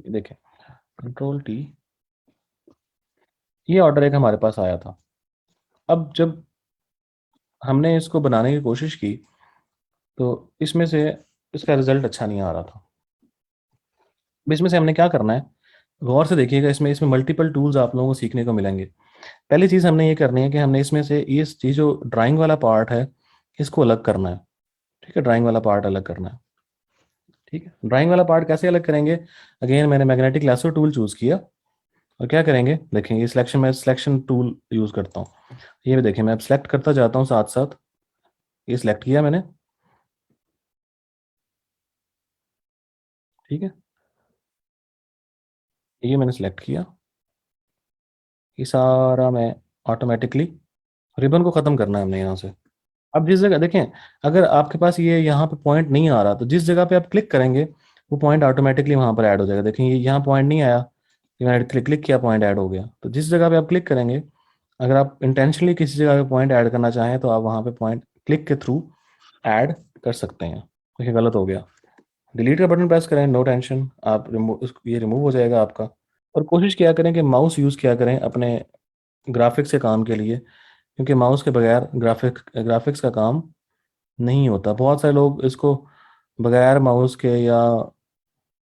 देखें, कंट्रोल टी, ये ऑर्डर एक हमारे पास आया था। अब जब हमने इसको बनाने की कोशिश की, तो इसमें से इसका रिजल्ट अच्छा नहीं आ रहा था। अब इसमें से हमने क्या करना है, गौर से देखिएगा, इसमें इसमें मल्टीपल टूल्स आप लोगों को सीखने को मिलेंगे। पहली चीज़ हमने ये करनी है कि हमने इसमें से ये चीज़ जो ड्राइंग वाला पार्ट है, इसको अलग करना है। ठीक है, ड्राइंग वाला पार्ट अलग करना है। ठीक है, ड्राइंग वाला पार्ट कैसे अलग करेंगे, अगेन मैंने मैग्नेटिक लैसो टूल चूज़ किया, और क्या करेंगे, देखें, ये सिलेक्शन, में सिलेक्शन टूल यूज़ करता हूँ। ये भी देखें, मैं अब सेलेक्ट करता जाता हूँ साथ साथ। ये सिलेक्ट किया मैंने, ठीक है, ये मैंने सेलेक्ट किया, ये सारा मैं ऑटोमेटिकली, रिबन को ख़त्म करना है हमने यहाँ से। अब जिस जगह देखें, अगर आपके पास ये यहाँ पे पॉइंट नहीं आ रहा, तो जिस जगह पे आप क्लिक करेंगे वो पॉइंट ऑटोमेटिकली वहाँ पर ऐड हो जाएगा। देखें, ये यहाँ पॉइंट नहीं आया, ये मैंने क्लिक क्लिक किया, पॉइंट ऐड हो गया। तो जिस जगह पे आप क्लिक करेंगे, अगर आप इंटेंशनली किसी जगह पे पॉइंट ऐड करना चाहें, तो आप वहाँ पे पॉइंट क्लिक के थ्रू ऐड कर सकते हैं। देखिए, गलत हो गया, डिलीट का बटन प्रेस करें, नो टेंशन, आप रिमूव, ये रिमूव हो जाएगा आपका। और कोशिश किया करें कि माउस यूज़ किया करें अपने ग्राफिक्स के काम के लिए, क्योंकि माउस के बगैर ग्राफिक्स का काम नहीं होता। बहुत सारे लोग इसको बगैर माउस के या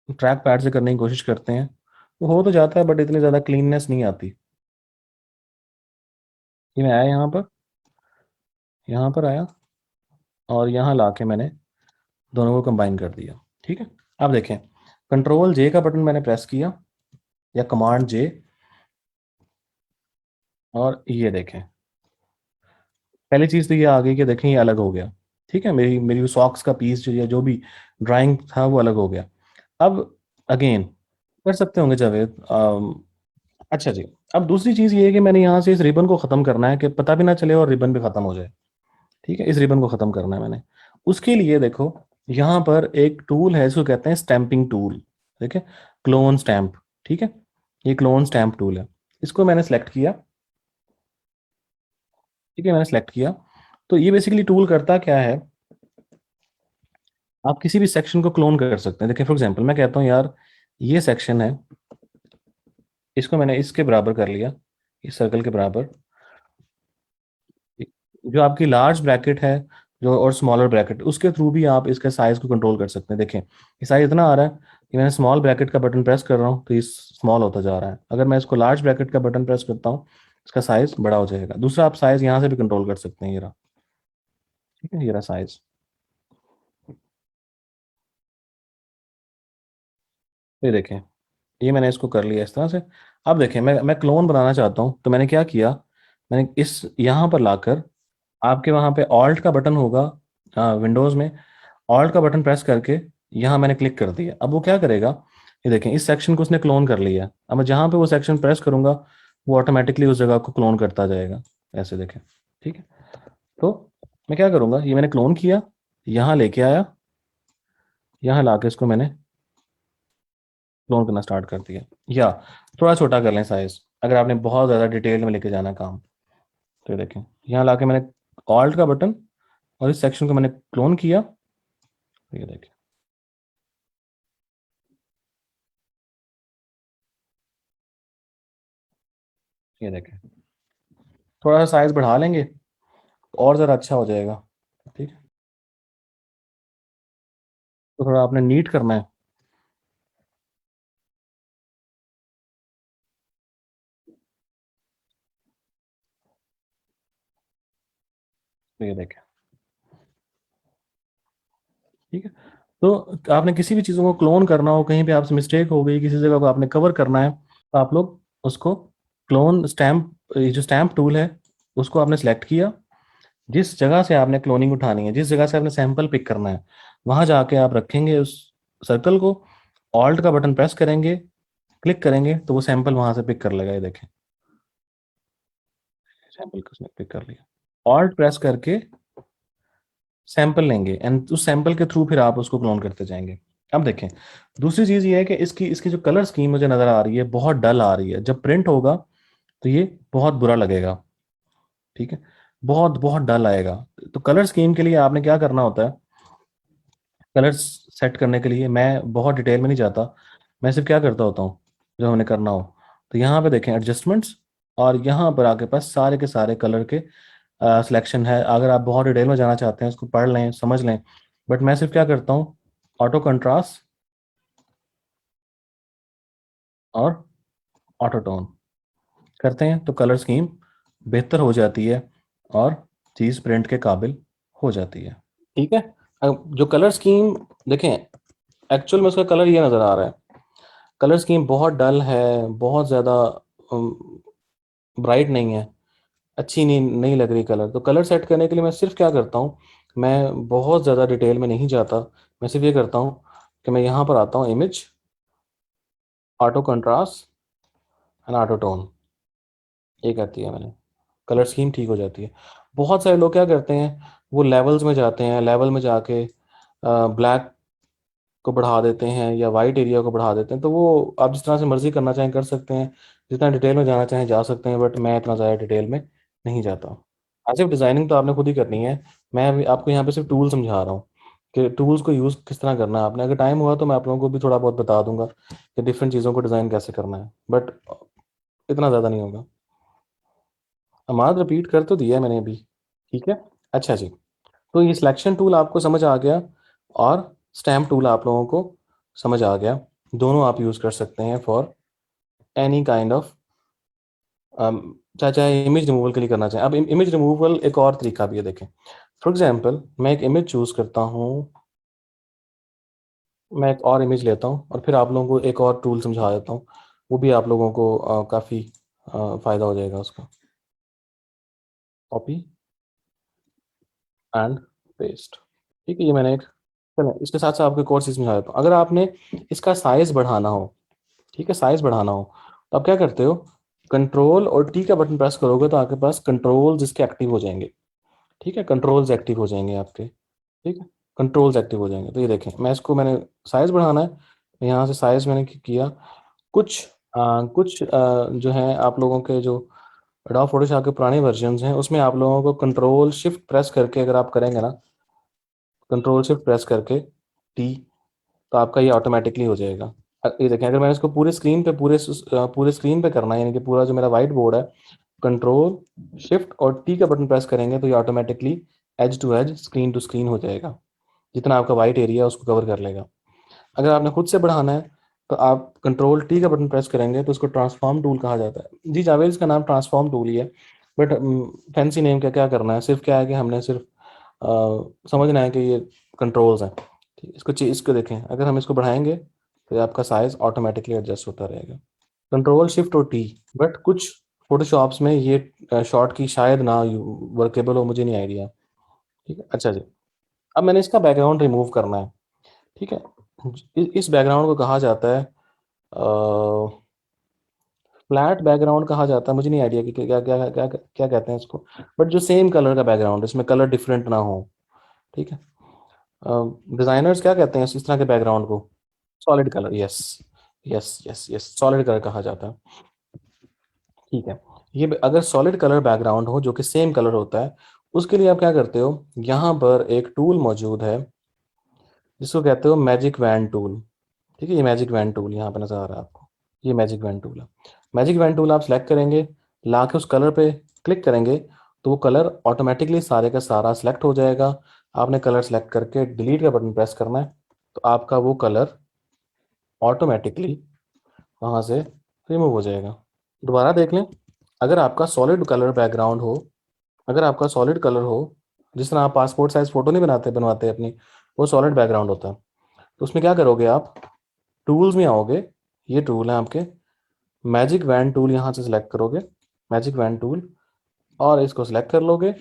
ट्रैक पैड से करने की कोशिश करते हैं, वो हो तो जाता है बट इतनी ज़्यादा क्लीननेस नहीं आती। ये मैं आया यहाँ पर आया, और यहाँ ला के मैंने दोनों को कंबाइन कर दिया। ठीक है, अब देखें, कंट्रोल जे का बटन मैंने प्रेस किया, या कमांड जे, और ये देखें, पहली चीज़ तो ये आ गई कि देखें ये अलग हो गया। ठीक है, मेरी मेरी सॉक्स का पीस जो, या जो भी ड्राइंग था वो अलग हो गया। अब अगेन कर सकते होंगे जावेद, अच्छा जी। अब दूसरी चीज़ ये है कि मैंने यहाँ से इस रिबन को ख़त्म करना है कि पता भी ना चले और रिबन भी ख़त्म हो जाए। ठीक है, इस रिबन को ख़त्म करना है मैंने। उसके लिए देखो, यहाँ पर एक टूल है, इसको कहते हैं स्टैंपिंग टूल। ठीक है, क्लोन स्टैम्प। ठीक है, ये क्लोन स्टैम्प टूल है, इसको मैंने सेलेक्ट किया। ठीक है, मैंने सेलेक्ट किया। तो ये बेसिकली टूल करता क्या है, आप किसी भी सेक्शन को क्लोन कर सकते हैं। देखिए, फॉर एग्जांपल मैं कहता हूँ यार, ये सेक्शन है, इसको मैंने इसके बराबर कर लिया, इस सर्कल के बराबर। जो आपकी लार्ज ब्रैकेट है, जो और स्मॉलर ब्रैकेट, उसके थ्रू भी आप इसके साइज को कंट्रोल कर सकते हैं। देखें ये साइज इतना आ रहा है कि मैंने स्मॉल ब्रैकेट का बटन प्रेस कर रहा हूँ तो ये स्मॉल होता जा रहा है। अगर मैं इसको लार्ज ब्रैकेट का बटन प्रेस करता हूँ, इसका साइज बड़ा हो जाएगा। दूसरा, आप साइज यहाँ से भी कंट्रोल कर सकते हैं, ये रहा। ठीक है, ये रहा साइज। ये देखें, ये मैंने इसको कर लिया इस तरह से। अब देखें, मैं क्लोन बनाना चाहता हूँ, तो मैंने क्या किया, मैंने इस यहाँ पर लाकर, आपके वहाँ पे ऑल्ट का बटन होगा विंडोज़ में, ऑल्ट का बटन प्रेस करके यहाँ मैंने क्लिक कर दिया। अब वो क्या करेगा, ये देखें, इस सेक्शन को उसने क्लोन कर लिया। अब मैं जहाँ पे वो सेक्शन प्रेस करूंगा, वो ऑटोमेटिकली उस जगह को क्लोन करता जाएगा। ऐसे देखें। ठीक है, तो मैं क्या करूंगा, ये मैंने क्लोन किया, यहाँ लेके आया, यहाँ लाके इसको मैंने क्लोन करना स्टार्ट कर दिया। या थोड़ा छोटा कर लें साइज, अगर आपने बहुत ज़्यादा डिटेल में लेके जाना काम। तो ये देखें, यहाँ लाके मैंने ऑल्ट का बटन और इस सेक्शन को मैंने क्लोन किया। तो ये देखें, ये देखें, थोड़ा सा साइज बढ़ा लेंगे तो और ज़रा अच्छा हो जाएगा। ठीक है, तो थोड़ा आपने नीट करना है। तो ये देखें। ठीक है, तो आपने किसी भी चीज़ों को क्लोन करना हो, कहीं पे आपसे मिस्टेक हो गई, किसी जगह को आपने कवर करना है, तो आप लोग उसको क्लोन स्टैम्प, ये जो स्टैम्प टूल है, उसको आपने सेलेक्ट किया। जिस जगह से आपने क्लोनिंग उठानी है, जिस जगह से आपने सैंपल पिक करना है, वहां जाके आप रखेंगे उस सर्कल को, ऑल्ट का बटन प्रेस करेंगे, क्लिक करेंगे, तो वो सैंपल वहां से पिक कर लेगा। ये देखें, सैंपल किसने पिक कर लिया। ऑल्ट प्रेस करके सैंपल लेंगे एंड उस सैंपल के थ्रू फिर आप उसको क्लोन करते जाएंगे। अब देखें, दूसरी चीज़ ये है कि इसकी इसकी जो कलर स्कीम मुझे नज़र आ रही है, बहुत डल आ रही है। जब प्रिंट होगा तो ये बहुत बुरा लगेगा। ठीक है, बहुत बहुत डल आएगा। तो कलर स्कीम के लिए आपने क्या करना होता है, कलर सेट करने के लिए मैं बहुत डिटेल में नहीं जाता, मैं सिर्फ क्या करता होता हूँ, जो हमें करना हो, तो यहाँ पे देखें एडजस्टमेंट्स, और यहाँ पर आके पास सारे के सारे कलर के सिलेक्शन है। अगर आप बहुत डिटेल में जाना चाहते हैं, उसको पढ़ लें, समझ लें, बट मैं सिर्फ क्या करता हूँ, ऑटो कंट्रास्ट और ऑटो टोन करते हैं तो कलर स्कीम बेहतर हो जाती है और चीज़ प्रिंट के काबिल हो जाती है। ठीक है, अब जो कलर स्कीम देखें, एक्चुअल में उसका कलर ये नज़र आ रहा है, कलर स्कीम बहुत डल है, बहुत ज़्यादा ब्राइट नहीं है, अच्छी नहीं नहीं लग रही कलर। तो कलर सेट करने के लिए मैं सिर्फ क्या करता हूँ, मैं बहुत ज़्यादा डिटेल में नहीं जाता, मैं सिर्फ ये करता हूँ कि मैं यहाँ पर आता हूँ, image, auto contrast and auto tone, ये करती है मैंने, कलर स्कीम ठीक हो जाती है। बहुत सारे लोग क्या करते हैं, वो लेवल्स में जाते हैं, लेवल में जाके ब्लैक को बढ़ा देते हैं या वाइट एरिया को बढ़ा देते हैं। तो वो आप जिस तरह से मर्जी करना चाहें कर सकते हैं, जितना डिटेल में जाना चाहें जा सकते हैं, बट मैं इतना ज़्यादा डिटेल में नहीं जाता। सिर्फ डिज़ाइनिंग तो आपने खुद ही करनी है, मैं अभी आपको यहाँ पे सिर्फ टूल समझा रहा हूँ कि टूल्स को यूज़ किस तरह करना है आपने। अगर टाइम हुआ तो मैं आप लोगों को भी थोड़ा बहुत बता दूंगा कि डिफरेंट चीज़ों को डिज़ाइन कैसे करना है, बट इतना ज़्यादा नहीं होगा। अमाद रिपीट कर तो दिया है मैंने अभी। ठीक है, अच्छा जी, तो ये सिलेक्शन टूल आपको समझ आ गया और स्टैम्प टूल आप लोगों को समझ आ गया। दोनों आप यूज़ कर सकते हैं फॉर एनी काइंड ऑफ, चाहे चाहे इमेज रिमूवल के लिए करना चाहें। अब इमेज रिमूवल एक और तरीका भी है, देखें। फॉर एग्जांपल मैं एक इमेज चूज़ करता हूँ, मैं एक और इमेज लेता हूँ और फिर आप लोगों को एक और टूल समझा देता हूँ, वो भी आप लोगों को काफ़ी फ़ायदा हो जाएगा उसका। Copy and paste. ठीक है, ये मैंने एक, चलें इसके साथ साथ आपको एक और चीज़ समझा देता हूँ। अगर आपने इसका साइज़ बढ़ाना हो, ठीक है, साइज़ बढ़ाना हो, तो आप क्या करते हो, कंट्रोल और टी का बटन प्रेस करोगे तो आपके पास कंट्रोल्स इसके एक्टिव हो जाएंगे। ठीक है, कंट्रोल्स एक्टिव हो जाएंगे आपके। ठीक है, कंट्रोल्स एक्टिव हो जाएंगे। तो ये देखें, मैं इसको, मैंने साइज़ बढ़ाना है, तो यहाँ से साइज़ मैंने किया। कुछ जो है आप लोगों के जो एडोब फोटोशॉप के पुराने वर्जन्स हैं, उसमें आप लोगों को कंट्रोल शिफ्ट प्रेस करके अगर आप करेंगे ना, कंट्रोल शिफ्ट प्रेस करके टी, तो आपका ये ऑटोमेटिकली हो जाएगा। ये देखें, अगर मैंने इसको पूरे स्क्रीन पे, पूरे स्क्रीन पे करना है, यानी कि पूरा जो मेरा वाइट बोर्ड है, कंट्रोल शिफ्ट और टी का बटन प्रेस करेंगे तो ये automatically edge to edge, screen to screen हो जाएगा, जितना आपका वाइट एरिया है उसको कवर कर लेगा। अगर आपने खुद से बढ़ाना है तो आप कंट्रोल टी का बटन प्रेस करेंगे तो उसको ट्रांसफॉर्म टूल कहा जाता है। जी जावेद, इसका नाम ट्रांसफॉर्म टूल ही है, बट फैंसी नेम क्या क्या करना है, सिर्फ क्या है कि हमने सिर्फ समझना है कि ये कंट्रोल्स हैं। ठीक, इसको देखें, अगर हम इसको बढ़ाएंगे तो ये आपका साइज ऑटोमेटिकली एडजस्ट होता रहेगा, कंट्रोल शिफ्ट और टी। बट कुछ फोटोशॉप्स में ये शॉर्ट की शायद ना वर्केबल हो, मुझे नहीं आइडिया। ठीक है, अच्छा जी। अब मैंने इसका बैकग्राउंड रिमूव करना है। ठीक है, इस बैकग्राउंड को कहा जाता है, फ्लैट बैकग्राउंड कहा जाता है, मुझे नहीं आइडिया कि क्या क्या क्या क्या कहते हैं इसको, बट जो सेम कलर का बैकग्राउंड, इसमें कलर डिफरेंट ना हो। ठीक है, डिजाइनर्स क्या कहते हैं इस तरह के बैकग्राउंड को? Solid colour, yes yes yes yes, solid colour कहा जाता है। ठीक है, ये अगर सॉलिड कलर बैकग्राउंड हो जो कि सेम कलर होता है, उसके लिए आप क्या करते हो, यहाँ पर एक टूल मौजूद है जिसको कहते हो मैजिक वैन टूल। ठीक है, ये मैजिक वैन टूल यहाँ पे नजर आ रहा है आपको, ये मैजिक वैन टूल है। मैजिक वैन टूल आप सेलेक्ट करेंगे, ला के उस कलर पे क्लिक करेंगे तो वो कलर ऑटोमेटिकली सारे का सारा सेलेक्ट हो जाएगा। आपने कलर सेलेक्ट करके डिलीट का बटन प्रेस करना है तो आपका वो कलर ऑटोमेटिकली वहाँ से रिमूव हो जाएगा। दोबारा देख लें, अगर आपका सॉलिड कलर बैकग्राउंड हो, अगर आपका सॉलिड कलर हो, जिस तरह आप पासपोर्ट साइज फोटो नहीं बनवाते अपनी, वो सॉलिड बैकग्राउंड होता है। तो उसमें क्या करोगे आप, टूल्स में आओगे, ये टूल है आपके, मैजिक वैन टूल यहाँ से सिलेक्ट करोगे, मैजिक वैन टूल, और इसको सिलेक्ट कर लोगे,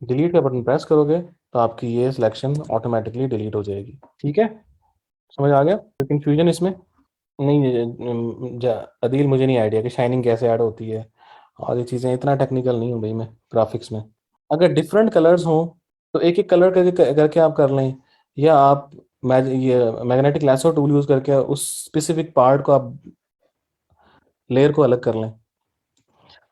डिलीट का बटन प्रेस करोगे तो आपकी ये सिलेक्शन ऑटोमेटिकली डिलीट हो जाएगी। ठीक है, समझ आ गया? कोई कंफ्यूजन इसमें? नहीं अदील, मुझे नहीं आइडिया कि शाइनिंग कैसे ऐड होती है और ये चीज़ें, इतना टेक्निकल नहीं हूँ भाई मैं ग्राफिक्स में। अगर डिफरेंट कलर्स हों तो एक एक कलर करके करके आप कर लें, या आप ये मैग्नेटिक लैसो टूल यूज़ करके उस स्पेसिफिक पार्ट को आप, लेयर को अलग कर लें।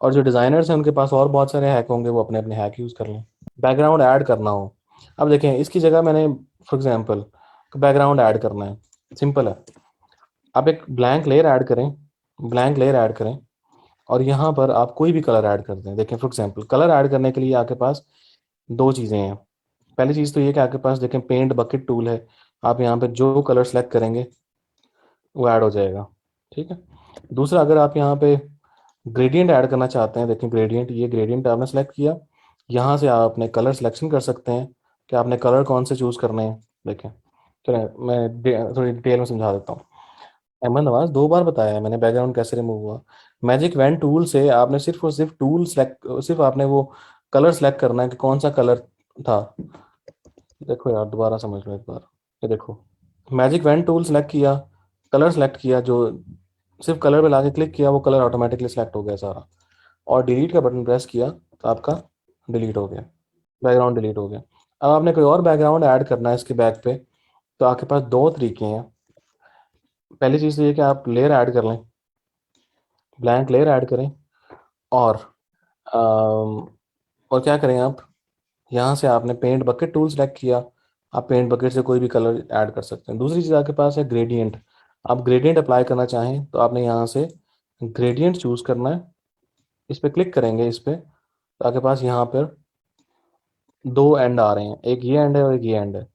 और जो डिज़ाइनर्स हैं उनके पास और बहुत सारे हैक होंगे, वो अपने अपने हैक यूज़ कर लें। बैकग्राउंड ऐड करना हो, अब देखें इसकी जगह मैंने फॉर एग्जांपल बैकग्राउंड ऐड करना है, सिंपल है। आप एक ब्लैंक लेयर ऐड करें, ब्लैंक लेयर ऐड करें, और यहाँ पर आप कोई भी कलर ऐड कर दें। देखें फॉर एग्जांपल कलर ऐड करने के लिए आपके पास दो चीज़ें हैं। पहली चीज़ तो ये कि आपके पास देखें पेंट बकेट टूल है, आप यहाँ पे जो कलर सेलेक्ट करेंगे वो ऐड हो जाएगा। ठीक है, दूसरा, अगर आप यहाँ पे ग्रेडियंट ऐड करना चाहते हैं, देखें ग्रेडियंट, ये ग्रेडियंट आपने सेलेक्ट किया, यहाँ से आप अपने कलर सिलेक्शन कर सकते हैं कि आपने कलर कौन से चूज़ करने हैं। देखें, चलें मैं थोड़ी डिटेल में समझा देता हूँ। अहमद नवाज, दो बार बताया है मैंने बैकग्राउंड कैसे रिमूव हुआ। मैजिक वैन टूल से आपने सिर्फ और सिर्फ टूल सेलेक्ट, सिर्फ आपने वो कलर सेलेक्ट करना है कि कौन सा कलर था। देखो यार, दोबारा समझ लो एक बार, ये देखो, मैजिक वैन टूल सेलेक्ट किया, कलर सेलेक्ट किया, जो सिर्फ कलर पे लाके क्लिक किया वो कलर ऑटोमेटिकली सेलेक्ट हो गया सारा, और डिलीट का बटन प्रेस किया तो आपका डिलीट हो गया, बैकग्राउंड डिलीट हो गया। अब आपने कोई और बैकग्राउंड ऐड करना है इसके बैक पे, तो आपके पास दो तरीके हैं। पहली चीज़ तो ये कि आप लेयर ऐड कर लें, ब्लैंक लेयर ऐड करें, और और क्या करें आप, यहाँ से आपने पेंट बकेट टूल सेलेक्ट किया, आप पेंट बकेट से कोई भी कलर ऐड कर सकते हैं। दूसरी चीज़ आपके पास है ग्रेडियंट, आप ग्रेडियंट अप्लाई करना चाहें तो आपने यहाँ से ग्रेडियंट चूज़ करना है, इस पर क्लिक करेंगे, इस पर तो आपके पास यहाँ पर दो एंड आ रहे हैं, एक ये एंड है और एक ये एंड है।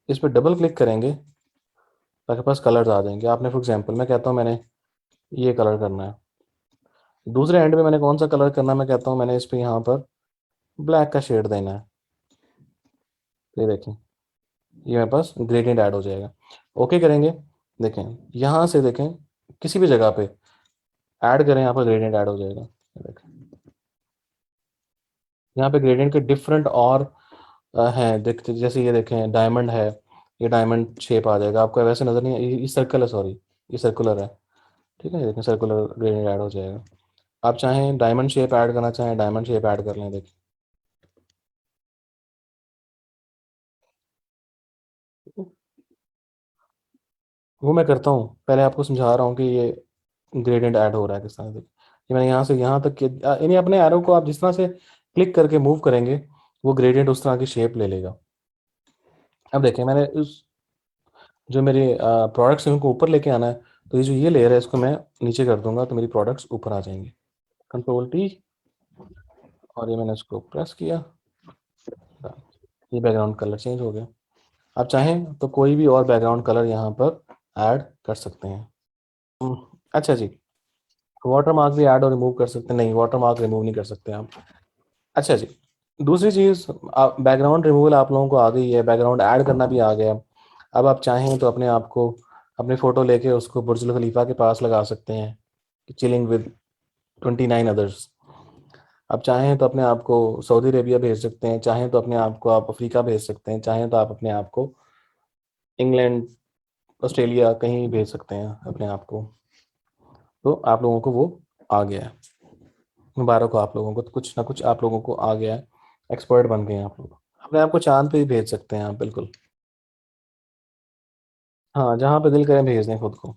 इस पर डबल क्लिक करेंगे तो आपके पास कलर्स आ जाएंगे। आपने फॉर एग्जांपल, मैं कहता हूँ मैंने ये कलर करना है, दूसरे एंड पे मैंने कौन सा कलर करना है, मैं कहता हूँ मैंने इस पे यहाँ पर ब्लैक का शेड देना है। ये देखें, ये मेरे पास ग्रेडियंट ऐड हो जाएगा। ओके करेंगे, देखें यहाँ से, देखें किसी भी जगह पे ऐड करें, यहाँ पर ग्रेडियंट ऐड हो जाएगा। ये देखें, यहाँ पे ग्रेडियंट के डिफरेंट और हैं, देखते जैसे ये देखें डायमंड है, ये डायमंड शेप आ जाएगा आपको, वैसे नज़र नहीं, ये सर्कल है, सॉरी ये सर्कुलर है। ठीक है, ये देखें सर्कुलर ग्रेडियंट ऐड हो जाएगा। आप चाहें डायमंड शेप ऐड करना चाहें, डायमंड शेप ऐड कर लें, देखिए। वो मैं करता हूँ, पहले आपको समझा रहा हूँ कि ये ग्रेडियंट ऐड हो रहा है किस तरह से। ये मैंने यहाँ से यहाँ तक यानी अपने एरो को आप जिस तरह से क्लिक करके मूव करेंगे वो ग्रेडियंट उस तरह की शेप ले लेगा। अब देखें, मैंने उस जो मेरे प्रोडक्ट्स हैं उनको ऊपर लेके आना है, तो ये जो ये लेयर है इसको मैं नीचे कर दूंगा तो मेरी प्रोडक्ट्स ऊपर आ जाएंगे। कंट्रोल टी, और ये मैंने इसको प्रेस किया, ये बैकग्राउंड कलर चेंज हो गया। आप चाहें तो कोई भी और बैकग्राउंड कलर यहाँ पर ऐड कर सकते हैं। अच्छा जी, वाटर मार्क भी ऐड और रिमूव कर सकते हैं? नहीं, वाटर मार्क रिमूव नहीं कर सकते आप। अच्छा जी, दूसरी चीज़, बैकग्राउंड रिमूवल आप लोगों को आ गई है, बैकग्राउंड ऐड करना भी आ गया। अब आप चाहें तो अपने आप को, अपनी फ़ोटो लेके उसको बुर्ज खलीफा के पास लगा सकते हैं, चिलिंग विद 29 अदर्स। आप चाहें तो अपने आप को सऊदी अरेबिया भेज सकते हैं, चाहें तो अपने आप को आप अफ्रीका भेज सकते हैं, चाहें तो आप अपने आप को इंग्लैंड, ऑस्ट्रेलिया, कहीं भेज सकते हैं अपने आप को। तो आप लोगों को वो आ गया है। मुबारक हो आप लोगों को, तो कुछ ना कुछ आप लोगों को आ गया है, एक्सपर्ट बन गए हैं आप लोग। अपने आप को चांद पे भी भेज सकते हैं आप, बिल्कुल। हाँ, जहाँ पे दिल करें भेज दें खुद को।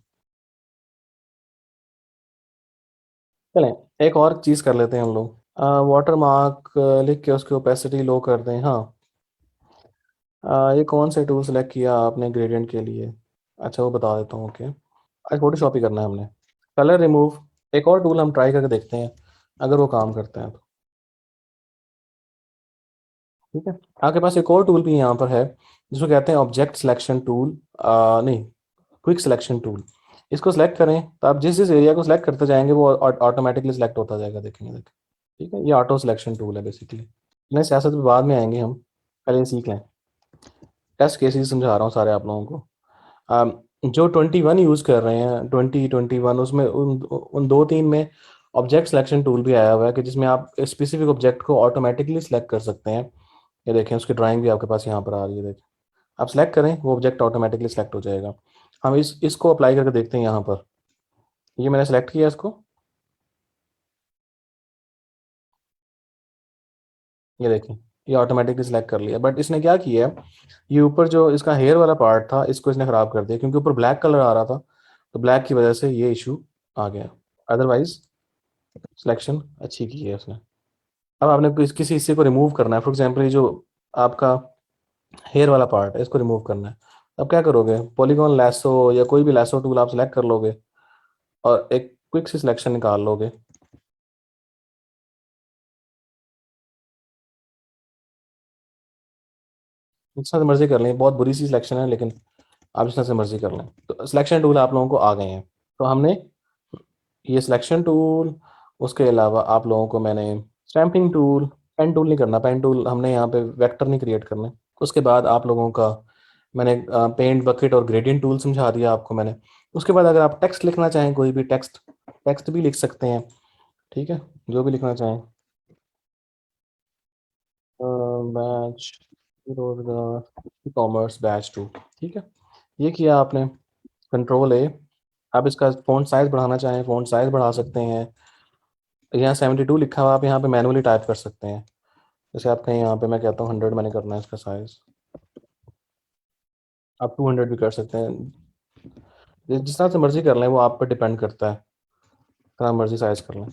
चलें, एक और चीज़ कर लेते हैं हम लोग। वाटर मार्क लिख के उसकी ओपेसिटी लो कर दें। हाँ, ये कौन से टूल सेलेक्ट किया आपने ग्रेडियंट के लिए? अच्छा, वो बता देता हूँ। ओके, आज फोटोशॉप ही करना है हमने। कलर रिमूव, एक और टूल हम ट्राई करके देखते हैं, अगर वो काम करता है तो। ठीक है, आपके पास एक और टूल भी यहाँ पर है, जिसको कहते हैं ऑब्जेक्ट सिलेक्शन टूल, नहीं, क्विक सिलेक्शन टूल। इसको सिलेक्ट करें तो आप जिस जिस एरिया को सिलेक्ट करते जाएंगे वो ऑटोमेटिकली सिलेक्ट होता जाएगा, देखेंगे देखें। ठीक है, ये ऑटो सिलेक्शन टूल है बेसिकली। नहीं, सियासत में बाद में आएंगे हम, पहले ये सीख लें। टेस्ट केसेस समझा रहा हूँ सारे आप लोगों को। जो 21 यूज़ कर रहे हैं, 2021, उसमें उन उन दो तीन में ऑब्जेक्ट सिलेक्शन टूल भी आया हुआ है, कि जिसमें आप स्पेसिफिक ऑब्जेक्ट को ऑटोमेटिकली सिलेक्ट कर सकते हैं। ये देखें, उसकी ड्राइंग भी आपके पास यहाँ पर आ रही है, देखें। आप सेलेक्ट करें, वो ऑब्जेक्ट ऑटोमेटिकली सेलेक्ट हो जाएगा। हम इसको अप्लाई करके देखते हैं यहाँ पर। ये मैंने सेलेक्ट किया इसको, ये देखें, ये ऑटोमेटिकली सिलेक्ट कर लिया। बट इसने क्या किया है, ये ऊपर जो इसका हेयर वाला पार्ट था, इसको इसने ख़राब कर दिया, क्योंकि ऊपर ब्लैक कलर आ रहा था, तो ब्लैक की वजह से ये इशू आ गया। अदरवाइज सिलेक्शन अच्छी की है उसने। अब आपने किसी हिस्से को रिमूव करना है, फॉर एग्जाम्पल ये जो आपका हेयर वाला पार्ट है, इसको रिमूव करना है। अब क्या करोगे, पॉलीगॉन लैसो या कोई भी लैसो टूल आप सेलेक्ट कर लोगे, और एक क्विक सी सिलेक्शन निकाल लोगे। जिस तरह से मर्जी कर लें, बहुत बुरी सी सिलेक्शन है, लेकिन आप जिस तरह से मर्जी कर लें। तो सिलेक्शन टूल आप लोगों को आ गए हैं। तो हमने ये सिलेक्शन टूल, उसके अलावा आप लोगों को मैंने स्टैम्पिंग टूल, पेन टूल नहीं करना, पेन टूल हमने यहाँ पे वेक्टर नहीं क्रिएट करने। उसके बाद आप लोगों का मैंने पेंट बकेट और ग्रेडियंट टूल समझा दिया आपको मैंने। उसके बाद अगर आप टेक्स्ट लिखना चाहें, कोई भी टेक्स्ट, टेक्स्ट भी लिख सकते हैं। ठीक है, जो भी लिखना चाहें। बैच रोजगार कॉमर्स बैच टू। ठीक है, ये किया आपने, कंट्रोल A। आप इसका फ़ॉन्ट साइज़ बढ़ाना चाहें, फ़ॉन्ट साइज़ बढ़ा सकते हैं। यहाँ 72 लिखा हुआ, आप यहाँ पे मैनुअली टाइप कर सकते हैं। जैसे आप कहीं यहाँ पे, मैं कहता हूँ 100 मैंने करना है इसका साइज़, आप 200 भी कर सकते हैं। जिस तरह से मर्जी कर लें, वो आप पर डिपेंड करता है, जितना मर्जी साइज़ कर लें।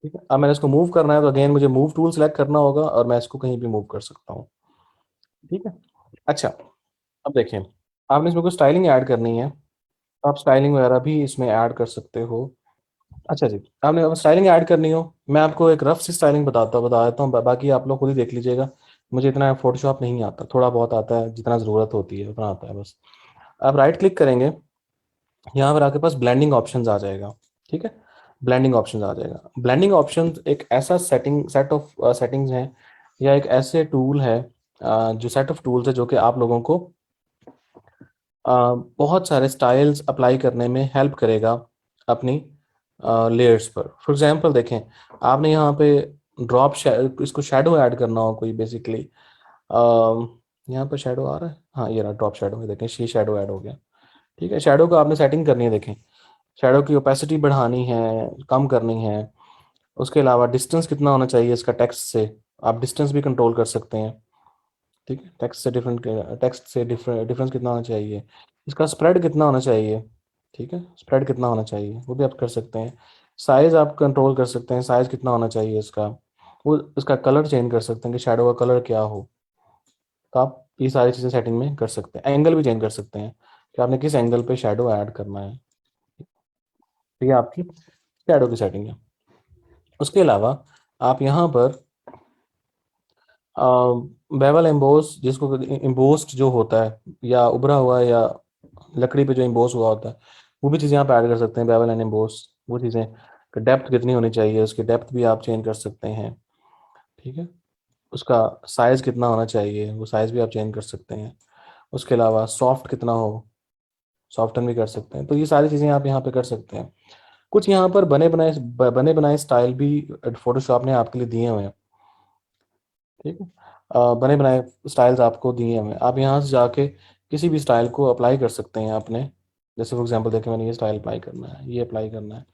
ठीक है, अब मैंने इसको मूव करना है, तो अगेन मुझे मूव टूल सेलेक्ट करना होगा, और मैं इसको कहीं भी मूव कर सकता हूँ। ठीक है, अच्छा, अब देखें, आपने इसमें कुछ स्टाइलिंग ऐड करनी है, आप स्टाइलिंग वगैरह भी इसमें ऐड कर सकते हो। अच्छा जी, आपने अब स्टाइलिंग ऐड करनी हो, मैं आपको एक रफ सी स्टाइलिंग बता देता हूँ, बाकी आप लोग खुद ही देख लीजिएगा। मुझे इतना फोटोशॉप नहीं आता, थोड़ा बहुत आता है, जितना ज़रूरत होती है उतना आता है बस। आप राइट क्लिक करेंगे, यहाँ पर आपके पास ब्लेंडिंग ऑप्शंस आ जाएगा। ठीक है, ब्लेंडिंग ऑप्शंस आ जाएगा। ब्लेंडिंग ऑप्शंस एक ऐसा सेट ऑफ सेटिंग्स हैं, या एक ऐसे टूल है, जो सेट ऑफ टूल्स है, जो कि आप लोगों को बहुत सारे स्टाइल्स अप्लाई करने में हेल्प करेगा अपनी लेयर्स पर। फॉर एग्जांपल देखें, आपने यहाँ पे ड्रॉप इसको शेडो ऐड करना हो कोई, बेसिकली यहाँ पर शेडो आ रहा है, हाँ ये रहा ड्रॉप शेडो है, देखें ये शेडो ऐड हो गया। ठीक है, शेडो को आपने सेटिंग करनी है, देखें शेडो की ओपेसिटी बढ़ानी है, कम करनी है। उसके अलावा डिस्टेंस कितना होना चाहिए इसका टेक्स्ट से, आप डिस्टेंस भी कंट्रोल कर सकते हैं। ठीक है, टेक्स्ट से डिफरेंस कितना होना चाहिए, इसका स्प्रेड कितना होना चाहिए। ठीक है, स्प्रेड कितना होना चाहिए वो भी आप कर सकते हैं। साइज़ आप कंट्रोल कर सकते हैं, साइज़ कितना होना चाहिए इसका। वो इसका कलर चेंज कर सकते हैं कि शेडो का कलर क्या हो। तो आप ये सारी चीज़ें सेटिंग में कर सकते हैं। एंगल भी चेंज कर सकते हैं, कि आपने किस एंगल पे शेडो ऐड करना है। ठीक है, आपकी शैडो की सेटिंग है। उसके अलावा आप यहाँ पर बेवल एम्बोस, जिसको एम्बोस्ड जो होता है या उभरा हुआ या लकड़ी पे जो एम्बोस हुआ होता है, वो भी चीज़ें आप ऐड कर सकते हैं। बेवल एंड एम्बोस वो चीज़ें, डेप्थ कितनी होनी चाहिए, उसकी डेप्थ भी आप चेंज कर सकते हैं। ठीक है, उसका साइज़ कितना होना चाहिए, वो साइज़ भी आप चेंज कर सकते हैं। उसके अलावा सॉफ्ट कितना हो, सॉफ्टन भी कर सकते हैं। तो ये सारी चीज़ें आप यहाँ पे कर सकते हैं। कुछ यहाँ पर बने बनाए स्टाइल भी फोटोशॉप ने आपके लिए दिए हुए हैं। ठीक है, बने बनाए स्टाइल्स आपको दिए हुए हैं, आप यहाँ से जाके किसी भी स्टाइल को अप्लाई कर सकते हैं अपने। जैसे फॉर एग्जांपल देखें, मैंने ये स्टाइल अप्लाई करना है, ये अप्लाई करना है।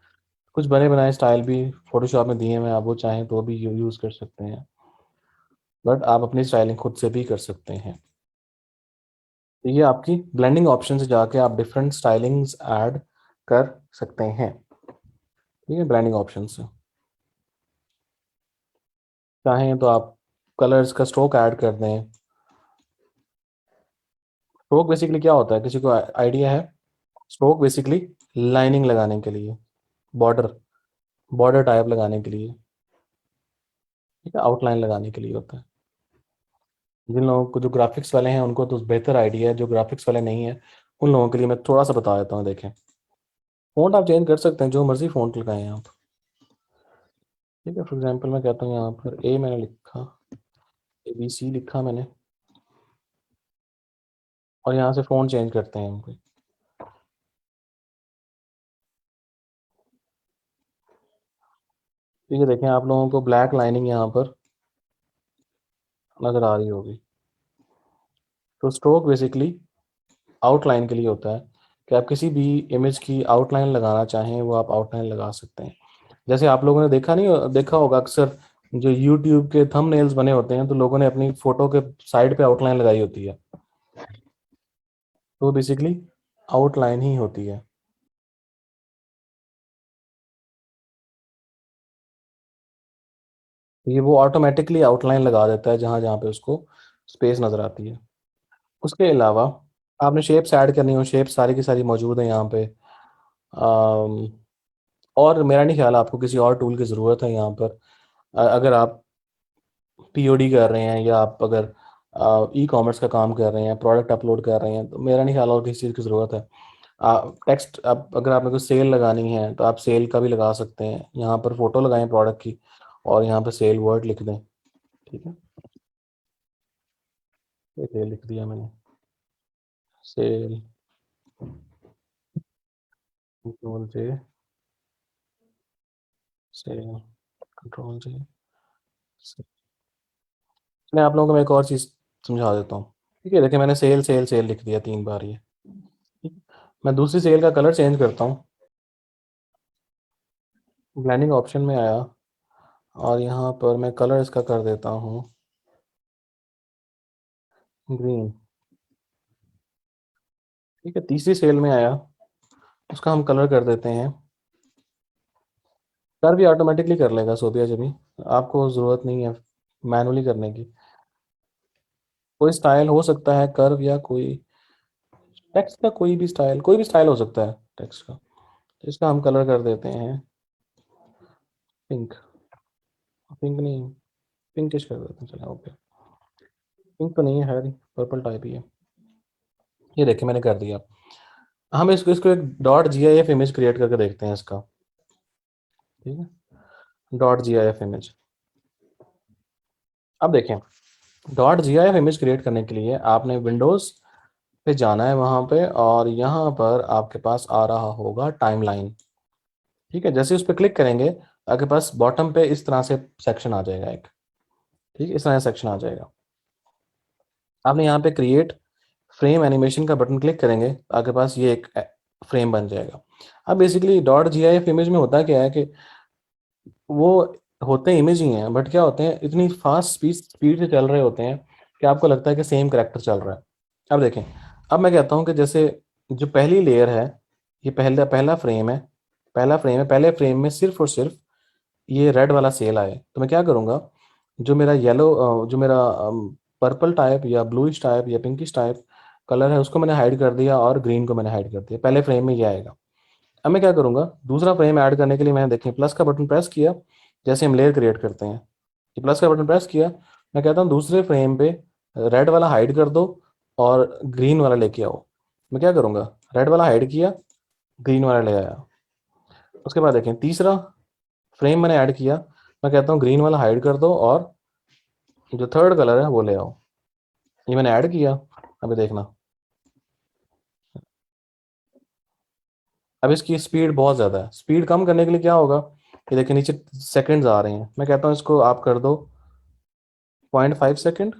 कुछ बने बनाए स्टाइल भी फोटोशॉप में दिए हुए हैं, आप वो चाहें तो भी यूज़ कर सकते हैं, बट आप अपनी स्टाइलिंग खुद से भी कर सकते हैं। तो ये आपकी ब्लेंडिंग ऑप्शन से जाके आप डिफरेंट स्टाइलिंग्स ऐड कर सकते हैं। ठीक है, ब्लेंडिंग ऑप्शन से चाहें तो आप कलर्स का स्ट्रोक ऐड कर दें। स्ट्रोक बेसिकली क्या होता है, किसी को आइडिया है? स्ट्रोक बेसिकली लाइनिंग लगाने के लिए, बॉर्डर बॉर्डर टाइप लगाने के लिए, ठीक है, आउटलाइन लगाने के लिए होता है। जिन लोगों को, जो ग्राफिक्स वाले हैं, उनको तो बेहतर आइडिया है। जो ग्राफिक्स वाले नहीं है, उन लोगों के लिए मैं थोड़ा सा बता देता हूँ। देखें, फ़ॉन्ट आप चेंज कर सकते हैं, जो मर्जी फ़ॉन्ट लगाएं आप। ठीक है, फॉर एग्जांपल मैं कहता हूँ यहाँ पर ए मैंने लिखा, ABC लिखा मैंने, और यहाँ से फ़ॉन्ट चेंज करते हैं हम कोई। ठीक है, देखें, आप लोगों को ब्लैक लाइनिंग यहाँ पर नज़र आ रही होगी। तो स्ट्रोक बेसिकली आउटलाइन के लिए होता है, कि आप किसी भी इमेज की आउटलाइन लगाना चाहें, वो आप आउटलाइन लगा सकते हैं। जैसे आप लोगों ने देखा होगा अक्सर, जो यूट्यूब के थंबनेल्स बने होते हैं, तो लोगों ने अपनी फोटो के साइड पे आउटलाइन लगाई होती है, तो बेसिकली आउटलाइन ही होती है। ये वो ऑटोमेटिकली आउटलाइन लगा देता है जहाँ जहाँ पे उसको स्पेस नज़र आती है। उसके अलावा आपने शेप्स ऐड करनी हो, शेप्स सारी की सारी मौजूद है यहाँ पे। अम, और मेरा नहीं ख्याल आपको किसी और टूल की ज़रूरत है यहाँ पर। अगर आप POD कर रहे हैं, या आप अगर ई-कॉमर्स का काम कर रहे हैं, प्रोडक्ट अपलोड कर रहे हैं, तो मेरा नहीं ख्याल और किसी चीज़ की ज़रूरत है। टेक्स्ट, अब अगर आपने कोई सेल लगानी है, तो आप सेल का भी लगा सकते हैं। यहाँ पर फोटो लगाएं प्रोडक्ट की, और यहाँ पर सेल वर्ड लिख दें। ठीक है, ये सेल लिख दिया मैंने, सेल, कंट्रोल जे, सेल, कंट्रोल जे। मैं आप लोगों को मैं एक और चीज़ समझा देता हूँ। ठीक है, देखिए, मैंने सेल सेल सेल लिख दिया 3 बार ये। ठीक है? मैं दूसरी सेल का कलर चेंज करता हूँ, ब्लेंडिंग ऑप्शन में आया, और यहाँ पर मैं कलर इसका कर देता हूँ ग्रीन। ठीक है, तीसरी सेल में आया, उसका हम कलर कर देते हैं, कर भी ऑटोमेटिकली कर लेगा सोबिया जभी, आपको ज़रूरत नहीं है मैनुअली करने की। कोई स्टाइल हो सकता है कर्व, या कोई टेक्स्ट का, कोई भी स्टाइल हो सकता है टेक्स्ट का। तो इसका हम कलर कर देते हैं पिंक। पिंक नहीं, पिंकिश कर देते हैं, चलो ओके। पिंक तो नहीं है, है पर्पल टाइप ही है। ये देखिए, मैंने कर दिया। हम इसको इसको एक .gif इमेज क्रिएट करके देखते हैं इसका। ठीक है, .gif इमेज। अब देखें, .gif इमेज क्रिएट करने के लिए आपने विंडोज़ पे जाना है वहाँ पे, और यहाँ पर आपके पास आ रहा होगा टाइमलाइन। ठीक है, जैसे उस पर क्लिक करेंगे, आपके पास बॉटम पे इस तरह से सेक्शन आ जाएगा एक। ठीक है, इस तरह से सेक्शन आ जाएगा। आपने यहाँ पे क्रिएट फ्रेम एनिमेशन का बटन क्लिक करेंगे, आपके पास ये एक फ्रेम बन जाएगा। अब बेसिकली .gif इमेज में होता क्या है कि वो होते इमेज ही हैं, बट क्या होते हैं, इतनी फास्ट स्पीड से चल रहे होते हैं कि आपको लगता है कि सेम करेक्टर चल रहा है। अब देखें, अब मैं कहता हूँ कि जैसे जो पहली लेयर है, ये पहला पहला फ्रेम है, पहले फ्रेम में सिर्फ और सिर्फ ये रेड वाला सेल आए, तो मैं क्या करूँगा, जो मेरा पर्पल टाइप या ब्लूइश टाइप या पिंकिश टाइप कलर है, उसको मैंने हाइड कर दिया, और ग्रीन को मैंने हाइड कर दिया। पहले फ्रेम में ये आएगा। अब मैं क्या करूँगा, दूसरा फ्रेम ऐड करने के लिए मैंने देखें प्लस का बटन प्रेस किया, जैसे हम लेयर क्रिएट करते हैं, ये प्लस का बटन प्रेस किया, मैं कहता हूँ दूसरे फ्रेम पे रेड वाला हाइड कर दो और ग्रीन वाला लेके आओ। मैं क्या करूँगा, रेड वाला हाइड किया, ग्रीन वाला ले आया। उसके बाद देखें तीसरा फ्रेम मैंने ऐड किया, मैं कहता हूँ ग्रीन वाला हाइड कर दो और जो थर्ड कलर है वो ले आओ। ये मैंने ऐड किया। अभी देखना, अब इसकी स्पीड बहुत ज़्यादा है। स्पीड कम करने के लिए क्या होगा, ये देखिए नीचे सेकंड्स आ रहे हैं, मैं कहता हूँ इसको आप कर दो 0.5 सेकेंड,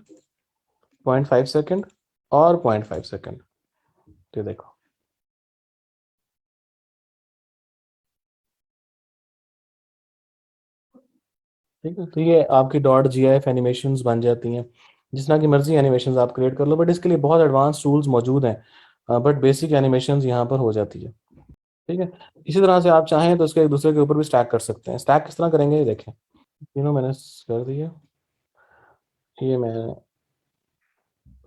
0.5 सेकेंड और 0.5 सेकेंड। ये देखो, ठीक है, तो ये आपकी dot G I F animation बन जाती हैं। जिस तरह की मर्जी एनिमेशन आप क्रिएट कर लो, बट इसके लिए बहुत एडवांस टूल्स मौजूद हैं, बट बेसिक एनिमेशन यहाँ पर हो जाती है। ठीक है, इसी तरह से आप चाहें तो इसके एक दूसरे के ऊपर भी स्टैक कर सकते हैं। स्टैक किस तरह करेंगे, ये देखें, तीनों मैंने कर दिया, ये मैंने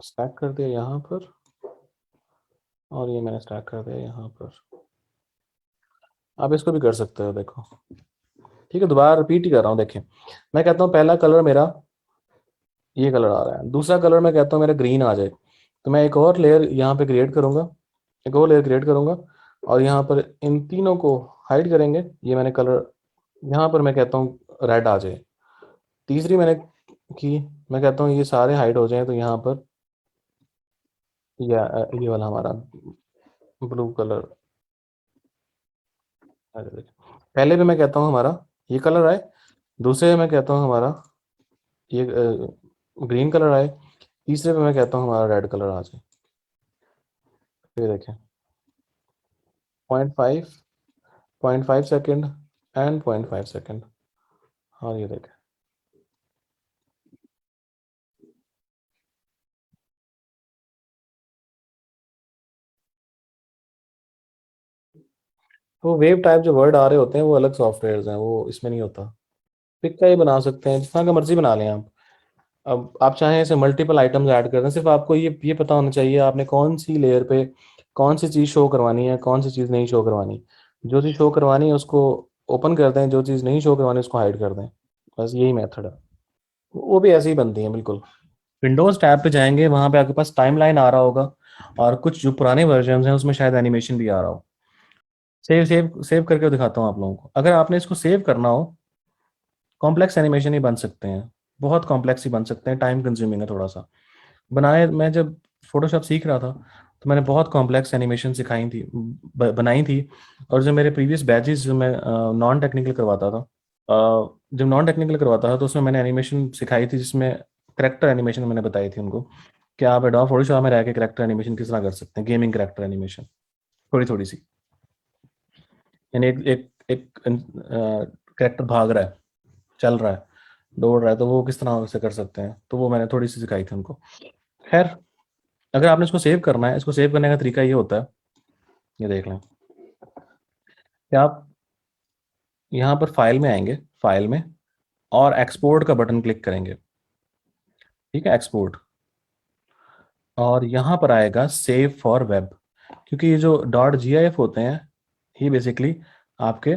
स्टैक कर दिया यहाँ पर, और ये मैंने स्टैक कर दिया यहाँ पर। आप इसको भी कर सकते हो, देखो। ठीक है, दोबारा रिपीट ही कर रहा हूँ, देखें। मैं कहता हूँ पहला कलर मेरा ये कलर आ रहा है, दूसरा कलर मैं कहता हूँ मेरा ग्रीन आ जाए, तो मैं एक और लेयर यहाँ पे क्रिएट करूँगा, एक और लेयर क्रिएट करूँगा, और यहाँ पर इन तीनों को हाइड करेंगे। ये मैंने कलर यहाँ पर मैं कहता हूँ रेड आ जाए। तीसरी मैंने की, मैं कहता हूँ ये सारे हाइड हो जाएं, तो यहाँ पर ये वाला हमारा ब्लू कलर आ जाए। पहले भी मैं कहता हूँ हमारा ये कलर आए, दूसरे में मैं कहता हूँ हमारा ये ग्रीन कलर आए, तीसरे पे मैं कहता हूँ हमारा रेड कलर आ जाए। ये देखें, 0.5, 0.5 सेकेंड एंड 0.5 सेकेंड, और ये देखें। वो वेव टाइप जो वर्ड आ रहे होते हैं वो अलग सॉफ्टवेयर हैं, वो इसमें नहीं होता। पिक का ही बना सकते हैं, जिस तरह का मर्जी बना लें आप। अब आप चाहें ऐसे मल्टीपल आइटम्स ऐड कर दें, सिर्फ आपको ये पता होना चाहिए आपने कौन सी लेयर पे कौन सी चीज़ शो करवानी है, कौन सी चीज़ नहीं शो करवानी। जो चीज़ शो करवानी है उसको ओपन कर दें, जो चीज़ नहीं शो करवानी उसको हाइड कर दें। बस यही मेथड है, वो भी ऐसे ही बनती है बिल्कुल। विंडोज़ टैब पे जाएंगे, वहाँ पे आपके पास टाइमलाइन आ रहा होगा, और कुछ जो पुराने वर्जन हैं उसमें शायद एनिमेशन भी आ रहा हो। सेव सेव सेव करके दिखाता हूँ आप लोगों को। अगर आपने इसको सेव करना हो, कॉम्प्लेक्स एनिमेशन ही बन सकते हैं, बहुत कॉम्प्लेक्स ही बन सकते हैं, टाइम कंज्यूमिंग है थोड़ा सा बनाए। मैं जब फोटोशॉप सीख रहा था तो मैंने बहुत कॉम्प्लेक्स एनिमेशन सिखाई थी, बनाई थी। और जो मेरे प्रीवियस बैचेस जो मैं नॉन टेक्निकल करवाता था, जब नॉन टेक्निकल करवाता था तो उसमें मैंने एनिमेशन सिखाई थी, जिसमें करेक्टर एनिमेशन मैंने बताई थी उनको कि आप एडोब फोटोशॉप में रह के करेक्टर एनिमेशन किस तरह कर सकते हैं, गेमिंग करेक्टर एनिमेशन, थोड़ी थोड़ी सी। यानी एक एक एक करेक्टर भाग रहा है, चल रहा है, दौड़ रहा है, तो वो किस तरह से कर सकते हैं, तो वो मैंने थोड़ी सी सिखाई थी उनको। खैर, अगर आपने इसको सेव करना है, इसको सेव करने का तरीका ये होता है, ये देख लें कि आप यहाँ पर फाइल में आएंगे, फाइल में, और एक्सपोर्ट का बटन क्लिक करेंगे। ठीक है, एक्सपोर्ट, और यहाँ पर आएगा सेव फॉर वेब, क्योंकि ये जो डॉट जी आई एफ होते हैं ये बेसिकली आपके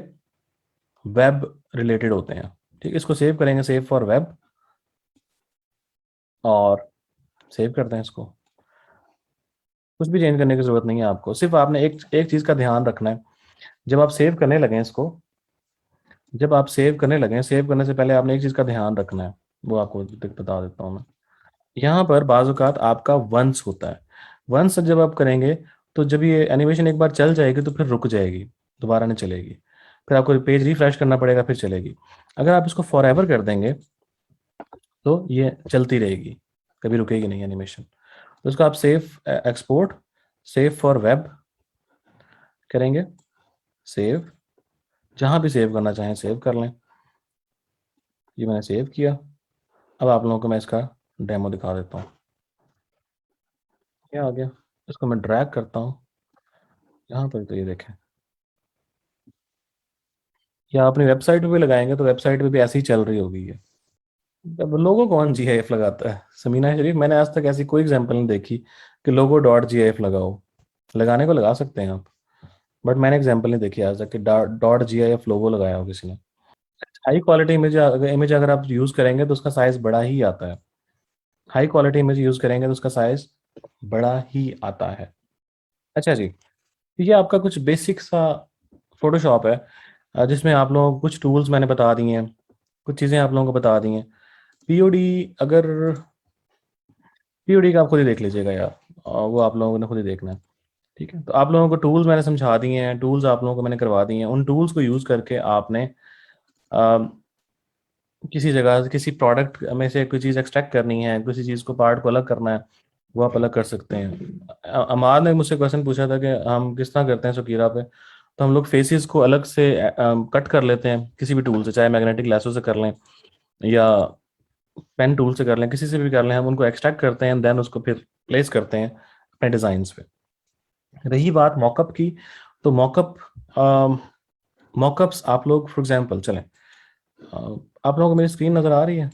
वेब रिलेटेड होते हैं। ठीक है, इसको सेव करेंगे, सेव फॉर वेब, और सेव करते हैं इसको। कुछ भी चेंज करने की जरूरत नहीं है आपको, सिर्फ आपने एक एक चीज़ का ध्यान रखना है। जब आप सेव करने लगें इसको, जब आप सेव करने लगें, सेव करने से पहले आपने एक चीज़ का ध्यान रखना है, वो आपको बता देता हूँ मैं। यहाँ पर बाज़ औक़ात आपका वंस होता है। वंस जब आप करेंगे, तो जब ये एनिमेशन एक बार चल जाएगी तो फिर रुक जाएगी, दोबारा नहीं चलेगी। फिर आपको पेज रिफ्रेश करना पड़ेगा, फिर चलेगी। अगर आप इसको फॉरएवर कर देंगे तो ये चलती रहेगी, कभी रुकेगी नहीं एनिमेशन। तो इसको आप save export, save for web करेंगे, सेव, जहाँ भी सेव करना चाहें सेव कर लें। ये मैंने सेव किया। अब आप लोगों को मैं इसका डेमो दिखा देता हूँ। क्या आ गया, इसको मैं ड्रैग करता हूँ यहाँ पर, तो ये देखें। या अपनी वेबसाइट पे भी लगाएंगे तो वेबसाइट पे भी ऐसी ही चल रही होगी ये। अब लोगो कौन जी आई एफ लगाता है, समीना शरीफ? मैंने आज तक ऐसी कोई एग्जांपल नहीं देखी कि लोगो डॉट जी आई एफ लगाओ। लगाने को लगा सकते हैं आप, बट मैंने एग्जांपल नहीं देखी आज तक कि डॉट जी आई एफ लोगो लगाया हो किसी ने। हाई क्वालिटी इमेज अगर आप यूज़ करेंगे तो उसका साइज़ बड़ा ही आता है। हाई क्वालिटी इमेज यूज़ करेंगे तो उसका साइज़ बड़ा ही आता है। अच्छा जी, ये आपका कुछ बेसिक सा फोटोशॉप है, जिसमें आप लोगों को कुछ टूल्स मैंने बता दिए हैं, कुछ चीज़ें आप लोगों को बता दी हैं। पीओडी, अगर पीओडी का आप खुद ही देख लीजिएगा यार, वो आप लोगों ने खुद ही देखना है। ठीक है, तो आप लोगों को टूल्स मैंने समझा दिए हैं, टूल्स आप लोगों को मैंने करवा दिए हैं। उन टूल्स को यूज़ करके आपने किसी जगह से किसी प्रोडक्ट में से कोई चीज़ एक्सट्रैक्ट करनी है, किसी चीज़ को पार्ट को अलग करना है, वो आप अलग कर सकते हैं। अमार ने मुझसे क्वेश्चन पूछा था कि हम किस तरह करते हैं सुकीरा पे, तो हम लोग फेसेस को अलग से कट कर लेते हैं किसी भी टूल से, चाहे मैग्नेटिक लैसो से कर लें या पेन टूल से कर लें, किसी से भी कर लें। हम उनको एक्सट्रैक्ट करते हैं, देन उसको फिर प्लेस करते हैं अपने डिज़ाइंस पे। रही बात मॉकअप की, तो मॉकअप्स आप लोग फॉर एग्जांपल चलें, आप लोगों को मेरी स्क्रीन नज़र आ रही है?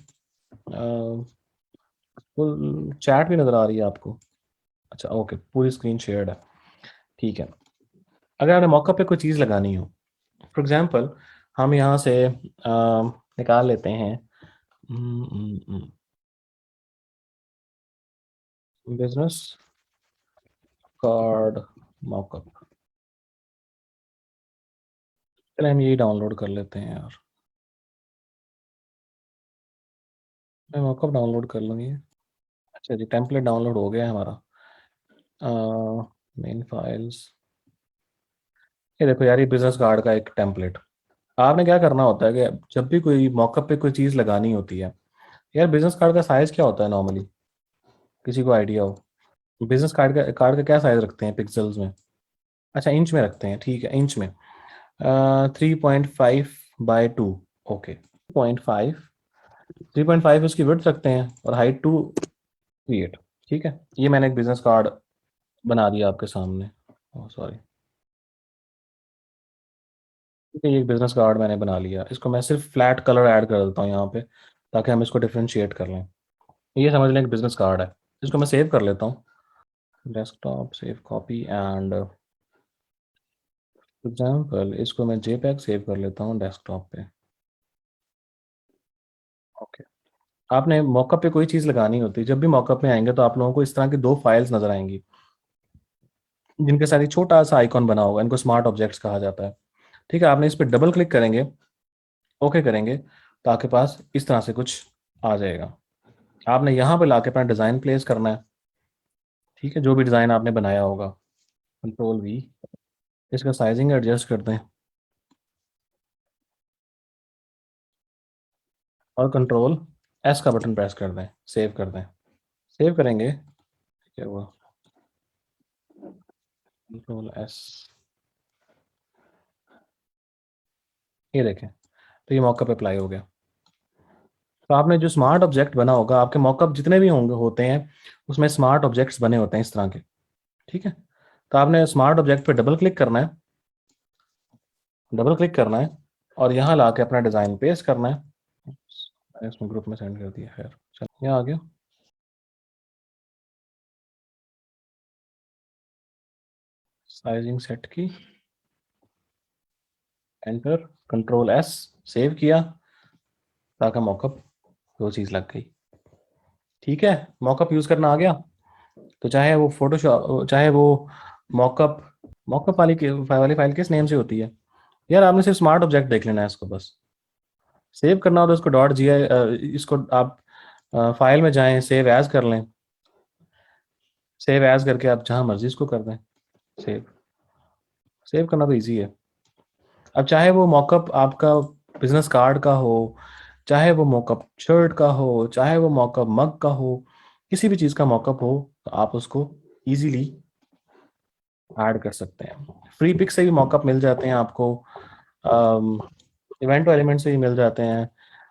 फुल चैट भी नज़र आ रही है आपको? अच्छा, ओके, पूरी स्क्रीन शेयर्ड है। ठीक है, अगर आपने मॉकअप पे कोई चीज़ लगानी हो, फॉर एग्जांपल हम यहाँ से निकाल लेते हैं बिजनेस कार्ड मॉकअप। चले हम यही डाउनलोड कर लेते हैं यार, मैं मॉकअप डाउनलोड कर लूँगी। अच्छा जी, टेम्पलेट डाउनलोड हो गया है हमारा। मेन फाइल्स, ये देखो यार, ये बिजनेस कार्ड का एक टेम्पलेट। आपने क्या करना होता है कि जब भी कोई मॉकअप पे कोई चीज़ लगानी होती है, यार बिजनेस कार्ड का साइज़ क्या होता है नॉर्मली, किसी को आइडिया हो? बिजनेस कार्ड का क्या साइज़ रखते हैं पिक्सल्स में? अच्छा, इंच में रखते हैं, ठीक है, इंच में 3.5/2। ओके, 3.5, 3.5 उसकी विड्थ रखते हैं और हाइट 238। ठीक है, ये मैंने एक बिजनेस कार्ड बना दिया आपके सामने। ओह सॉरी, ठीक है, ये एक बिजनेस कार्ड मैंने बना लिया। इसको मैं सिर्फ फ्लैट कलर ऐड कर देता हूँ यहाँ पे, ताकि हम इसको डिफ्रेंशिएट कर लें। ये समझ लें एक बिजनेस कार्ड है। इसको मैं सेव कर लेता हूँ, desktop save copy and example, इसको मैं जेपैग सेव कर लेता हूँ डेस्कटॉप पे। ओके, आपने मॉकअप पे कोई चीज़ लगानी होती है, जब भी मॉकअप में आएंगे तो आप लोगों को इस तरह की दो फाइल्स नजर आएंगी, जिनके साथ एक छोटा सा आइकॉन बना होगा। इनको स्मार्ट ऑब्जेक्ट्स कहा जाता है। ठीक है, आपने इस पर डबल क्लिक करेंगे, ओके करेंगे, तो आपके पास इस तरह से कुछ आ जाएगा। आपने यहाँ पे लाके अपना डिज़ाइन प्लेस करना है। ठीक है, जो भी डिज़ाइन आपने बनाया होगा, कंट्रोल V, इसका साइजिंग एडजस्ट कर दें और कंट्रोल S का बटन प्रेस कर दें, सेव कर दें। सेव करेंगे, क्या हुआ, कंट्रोल S, ये देखें, तो ये मॉकअप अप्लाई हो गया। तो आपने जो स्मार्ट ऑब्जेक्ट बना होगा, आपके मॉकअप जितने भी होंगे होते हैं, उसमें स्मार्ट ऑब्जेक्ट्स बने होते हैं इस तरह के। ठीक है, तो आपने स्मार्ट ऑब्जेक्ट पे डबल क्लिक करना है, डबल क्लिक करना है और यहाँ ला के अपना डिज़ाइन पेस्ट करना है। मैंने इसमें ग्रुप में सेंड कर दिया, खैर चलो, यहाँ आ गया। साइजिंग सेट की, एंटर, कंट्रोल S, सेव किया, ताकि मॉकअप दो चीज़ लग गई। ठीक है, मॉकअप यूज़ करना आ गया। तो चाहे वो फोटोशॉप, चाहे वो मॉकअप, मॉकअप वाली फाइल किस नेम से होती है यार, आपने सिर्फ स्मार्ट ऑब्जेक्ट देख लेना है इसको बस। सेव करना हो तो इसको इसको आप फाइल में जाएं, सेव एज कर लें। सेव एज करके आप जहां मर्जी इसको कर दें सेव। सेव करना तो इजी है। अब चाहे वो मॉकअप आपका बिजनेस कार्ड का हो, चाहे वो मॉकअप शर्ट का हो, चाहे वो मॉकअप मग का हो, किसी भी चीज़ का मॉकअप हो, तो आप उसको इजीली ऐड कर सकते हैं। फ्री पिक से भी मॉकअप मिल जाते हैं आपको, इवेंटो एलिमेंट से भी मिल जाते हैं।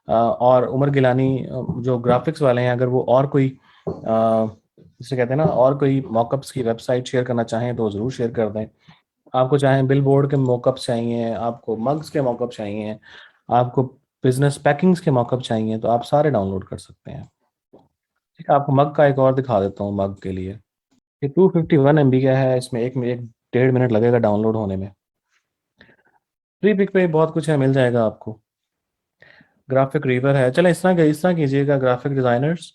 और उमर गिलानी जो ग्राफिक्स वाले हैं, अगर वो और कोई जिसे कहते हैं ना, और कोई मॉकअप्स की वेबसाइट शेयर करना चाहें तो ज़रूर शेयर कर दें। आपको चाहे बिल बोर्ड के मॉकअप्स चाहिए, आपको मग्स के मॉकअप चाहिए, आपको बिजनेस पैकिंग्स के मॉकअप चाहिए, तो आप सारे डाउनलोड कर सकते हैं। ठीक है, आपको मग का एक और दिखा देता हूँ, मग के लिए। ये 251 MB का है, इसमें एक 1.5 मिनट लगेगा डाउनलोड होने में। फ्री पिक पे बहुत कुछ है, मिल जाएगा आपको। ग्राफिक रीवर है। चलें इस तरह कीजिएगा, ग्राफिक डिज़ाइनर्स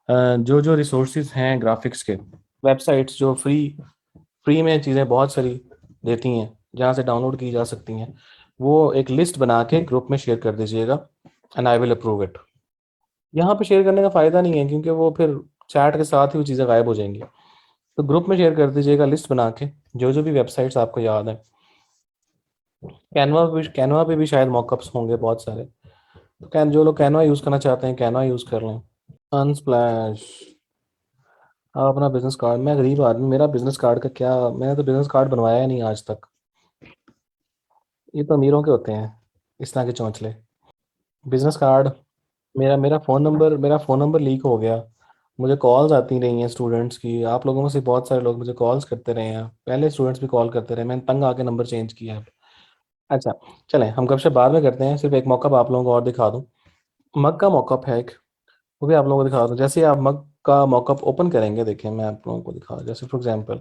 जो जो रिसोर्सेज हैं ग्राफिक्स के, वेबसाइट्स जो फ्री फ्री में चीज़ें बहुत सारी देती हैं जहाँ से डाउनलोड की जा सकती हैं, वो एक लिस्ट बना के ग्रुप में शेयर कर दीजिएगा, and I will approve it. यहाँ पे शेयर करने का फ़ायदा नहीं है क्योंकि वो फिर चैट के साथ ही वो चीज़ें गायब हो जाएंगी। तो ग्रुप में शेयर कर दीजिएगा लिस्ट बना के, जो जो भी वेबसाइट्स आपको याद है। कैनवा पे भी शायद मॉकअप्स होंगे बहुत सारे। तो कैन जो लोग कैनवा यूज़ करना चाहते हैं कैनवा यूज़ कर लें। अनस्प्लैश। आप अपना बिजनेस कार्ड, मैं गरीब आदमी, मेरा बिजनेस कार्ड का क्या, मैंने तो बिजनेस कार्ड बनवाया ही नहीं आज तक। ये तो अमीरों के होते हैं इस तरह के चौंचले। बिजनेस कार्ड, मेरा फ़ोन नंबर लीक हो गया। मुझे कॉल्स आती रही हैं स्टूडेंट्स की, आप लोगों में से बहुत सारे लोग मुझे कॉल्स करते रहे हैं, पहले स्टूडेंट्स भी कॉल करते रहे, मैंने तंग आके नंबर चेंज किया है। अच्छा, चलें हम गपशप बाद में करते हैं, सिर्फ एक मौका आप लोगों को और दिखा दूँ। मग का मॉकअप है एक, वो भी आप लोगों को दिखा दूँ। जैसे ही आप मग का मॉकअप ओपन करेंगे, देखिए मैं आप लोगों को दिखा, जैसे फॉर एग्जांपल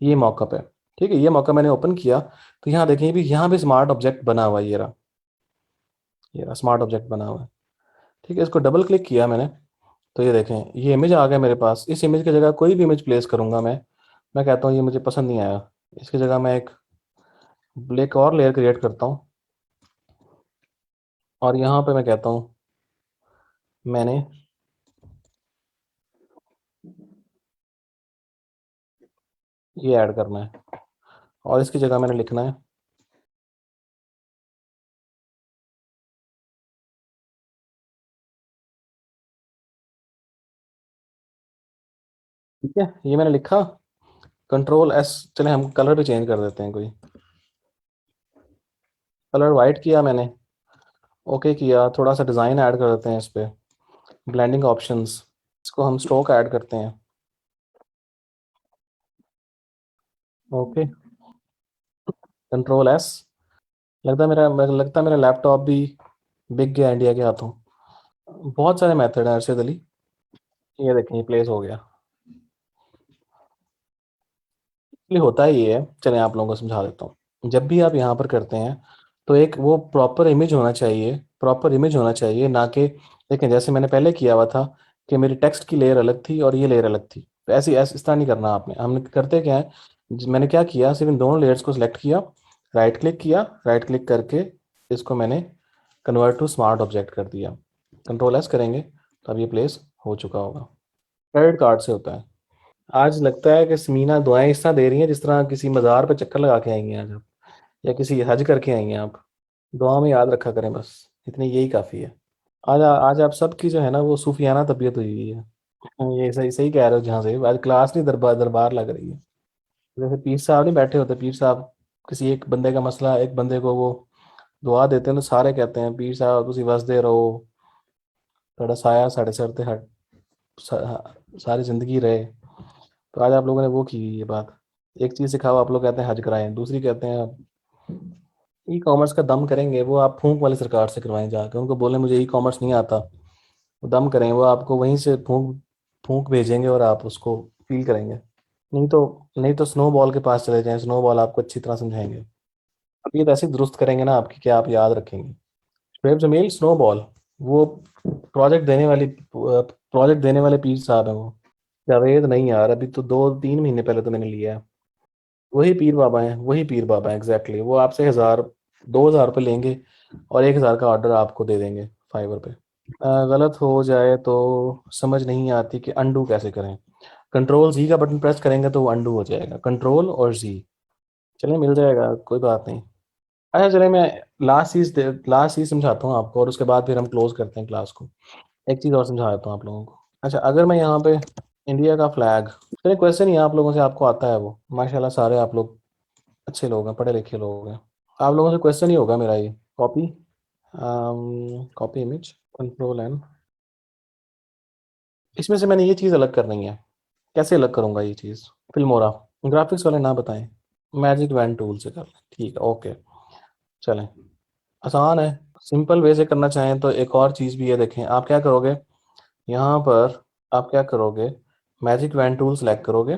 ये मॉकअप है। ठीक है, ये मॉकअप मैंने ओपन किया तो यहाँ देखें, यहाँ भी स्मार्ट ऑब्जेक्ट बना हुआ है, ये रहा स्मार्ट ऑब्जेक्ट बना हुआ है। ठीक है, इसको डबल क्लिक किया मैंने, तो ये देखें ये इमेज आ गया मेरे पास। इस इमेज की जगह कोई भी इमेज प्लेस करूंगा मैं कहता हूँ ये मुझे पसंद नहीं आया, इसकी जगह मैं एक ब्लैक और लेयर क्रिएट करता हूँ, और यहाँ पे मैं कहता हूँ मैंने ये ऐड करना है, और इसकी जगह मैंने लिखना है, ठीक है ये मैंने लिखा, कंट्रोल S। चले हम कलर भी चेंज कर देते हैं कोई, कलर वाइट किया मैंने, ओके किया, थोड़ा सा डिज़ाइन ऐड कर देते हैं इस पे, ब्लेंडिंग ऑप्शंस, इसको हम स्ट्रोक ऐड करते हैं। Okay, control S। लगता है मेरा लैपटॉप भी बिक गया इंडिया के हाथों। बहुत सारे मेथड हैं अर्शद अली। ये देखें ये प्लेस हो गया। ये होता ही ये है, चलें आप लोगों को समझा देता हूँ। जब भी आप यहाँ पर करते हैं तो एक वो प्रॉपर इमेज होना चाहिए, प्रॉपर इमेज होना चाहिए, ना कि देखें जैसे मैंने पहले किया हुआ था कि मेरी टेक्स्ट की लेयर अलग थी और ये लेयर अलग थी। तो ऐसे इस तरह नहीं करना आपने, हमने करते क्या है, मैंने क्या किया, सिर्फ इन दोनों लेयर्स को सिलेक्ट किया, राइट क्लिक करके इसको मैंने कन्वर्ट टू स्मार्ट ऑब्जेक्ट कर दिया। कंट्रोल S करेंगे तो अब ये प्लेस हो चुका होगा। क्रेडिट कार्ड से होता है। आज लगता है कि समीना दुआएं इस तरह दे रही हैं जिस तरह किसी मज़ार पे चक्कर लगा के आई हैं आज आप, या किसी हज करके आई हैं आप। दुआ में याद रखा करें बस, इतनी यही काफ़ी है। आज आप सबकी जो है ना वो सूफियाना तबीयत हुई हुई है। ये सही सही कह रहे हो, जहाँ से आज क्लास नहीं दरबार दरबार लग रही है। जैसे पीर साहब नहीं बैठे होते, पीर साहब किसी एक बंदे का मसला, एक बंदे को वो दुआ देते हैं तो सारे कहते हैं पीर साहब तुसी वसदे रहो, थोड़ा साया साढ़े सर ते हट, सारी ज़िंदगी रहे। तो आज आप लोगों ने वो की ये बात, एक चीज़ सिखाओ आप लोग कहते हैं हज कराएं, दूसरी कहते हैं ई कॉमर्स का दम करेंगे, वो आप फूंक वाली सरकार से करवाएं जाकर, उनको बोलें मुझे ई कॉमर्स नहीं आता, वो दम करें, वो आपको वहीं से फूंक फूंक भेजेंगे और आप उसको फील करेंगे। नहीं तो नहीं तो स्नो बॉल के पास चले जाएं, स्नो बॉल आपको अच्छी तरह समझाएंगे। अब ये तो ऐसे ही दुरुस्त करेंगे ना आपकी, क्या आप याद रखेंगे। शुएब जमील स्नो बॉल, वो प्रोजेक्ट देने वाले पीर साहब हैं वो। जावेद नहीं यार, अभी तो 2-3 महीने पहले तो मैंने लिया है। वही पीर बाबा हैं एग्जैक्टली, वो आपसे 1,000 2,000 रुपये लेंगे और 1,000 का ऑर्डर आपको दे देंगे फाइवर पे। गलत हो जाए तो समझ नहीं आती कि अंडू कैसे करें। कंट्रोल Z का बटन प्रेस करेंगे तो वो अंडू हो जाएगा, कंट्रोल और Z। चलिए मिल जाएगा, कोई बात नहीं। अच्छा चलिए मैं लास्ट चीज़ समझाता हूँ आपको, और उसके बाद फिर हम क्लोज करते हैं क्लास को। एक चीज़ और समझा देता हूँ आप लोगों को। अच्छा, अगर मैं यहाँ पे इंडिया का फ्लैग, चलिए क्वेश्चन ही है आप लोगों से, आपको आता है वो माशाल्लाह, सारे आप लोग अच्छे लोग हैं, पढ़े लिखे लोग हैं। आप लोगों से क्वेश्चन ही होगा मेरा ये। Copy, copy image, control N। इसमें से मैंने ये चीज़ अलग करनी है, कैसे अलग करूँगा ये चीज़। फिल्मोरा, ग्राफिक्स वाले ना बताएं, मैजिक वैन टूल से कर लें, ठीक है ओके। चलें, आसान है। सिंपल वे से करना चाहें तो एक और चीज़ भी है, देखें आप क्या करोगे यहाँ पर, आप क्या करोगे, मैजिक वैन टूल सेलेक्ट करोगे,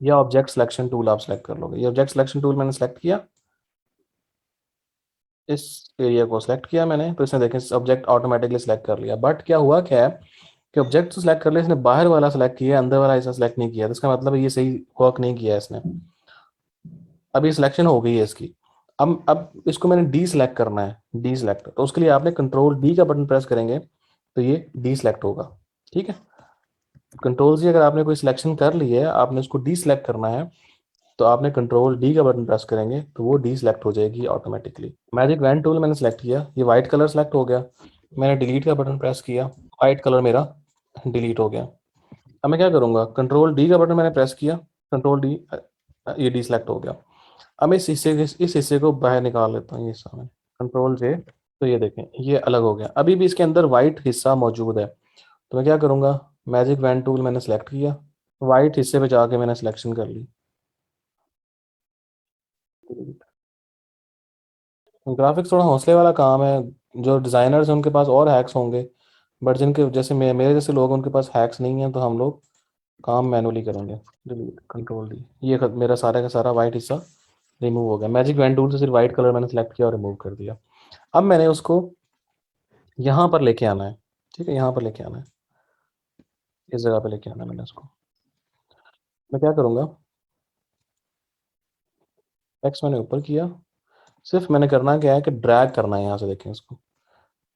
या ऑब्जेक्ट सिलेक्शन टूल आप सेलेक्ट कर लोगे। ये ऑब्जेक्ट सिलेक्शन टूल मैंने सेलेक्ट किया, इस एरिया को सिलेक्ट किया मैंने, तो इसने देखें ऑब्जेक्ट ऑटोमेटिकली सिलेक्ट कर लिया। बट क्या हुआ क्या है कि ऑब्जेक्ट तो सिलेक्ट कर लिया इसने, बाहर वाला सिलेक्ट किया, अंदर वाला इसने सिलेक्ट नहीं किया। तो इसका मतलब है ये सही वर्क नहीं किया इसने। अब ये सिलेक्शन हो गई है इसकी। अब इसको मैंने डी सिलेक्ट करना है, डी सिलेक्ट, तो उसके लिए आपने कंट्रोल डी का बटन प्रेस करेंगे तो ये डी सिलेक्ट होगा। ठीक है, कंट्रोल से अगर आपने कोई सिलेक्शन कर ली है, आपने उसको डी सिलेक्ट करना है, तो आपने कंट्रोल डी का बटन प्रेस करेंगे तो वो डी सिलेक्ट हो जाएगी ऑटोमेटिकली। मैजिक वैन टूल मैंने सेलेक्ट किया, ये वाइट कलर सेलेक्ट हो गया। मैंने डिलीट का बटन प्रेस किया, वाइट कलर मेरा डिलीट हो गया। अब मैं क्या करूंगा, कंट्रोल डी का बटन मैंने प्रेस किया, कंट्रोल डी, ये डी सिलेक्ट हो गया। अब मैं इस हिस्से को बाहर निकाल लेता हूँ, ये हिस्सा में कंट्रोल से, तो ये देखें ये अलग हो गया। अभी भी इसके अंदर वाइट हिस्सा मौजूद है, तो मैं क्या करूंगा, मैजिक वैन टूल मैंने सेलेक्ट किया, वाइट हिस्से पे जाके मैंने सिलेक्शन कर ली। ग्राफिक्स थोड़ा हौसले वाला काम है। जो डिज़ाइनर्स हैं उनके पास और हैक्स होंगे, बट जिनके जैसे मेरे जैसे लोग हैं उनके पास हैक्स नहीं है, तो हम लोग काम मैनुअली करेंगे। डिलीट कंट्रोल डी, ये मेरा सारा का सारा वाइट हिस्सा रिमूव हो गया। मैजिक वैन टूल से सिर्फ वाइट कलर मैंने सेलेक्ट किया और रिमूव कर दिया। अब मैंने उसको यहाँ पर लेके आना है। ठीक है, यहाँ पर लेके आना है, इस जगह पे लेके आना है मैंने उसको। मैं क्या करूँगा, टेक्स्ट मैंने ऊपर किया, सिर्फ मैंने करना क्या है कि ड्रैग करना है यहाँ से, देखें इसको,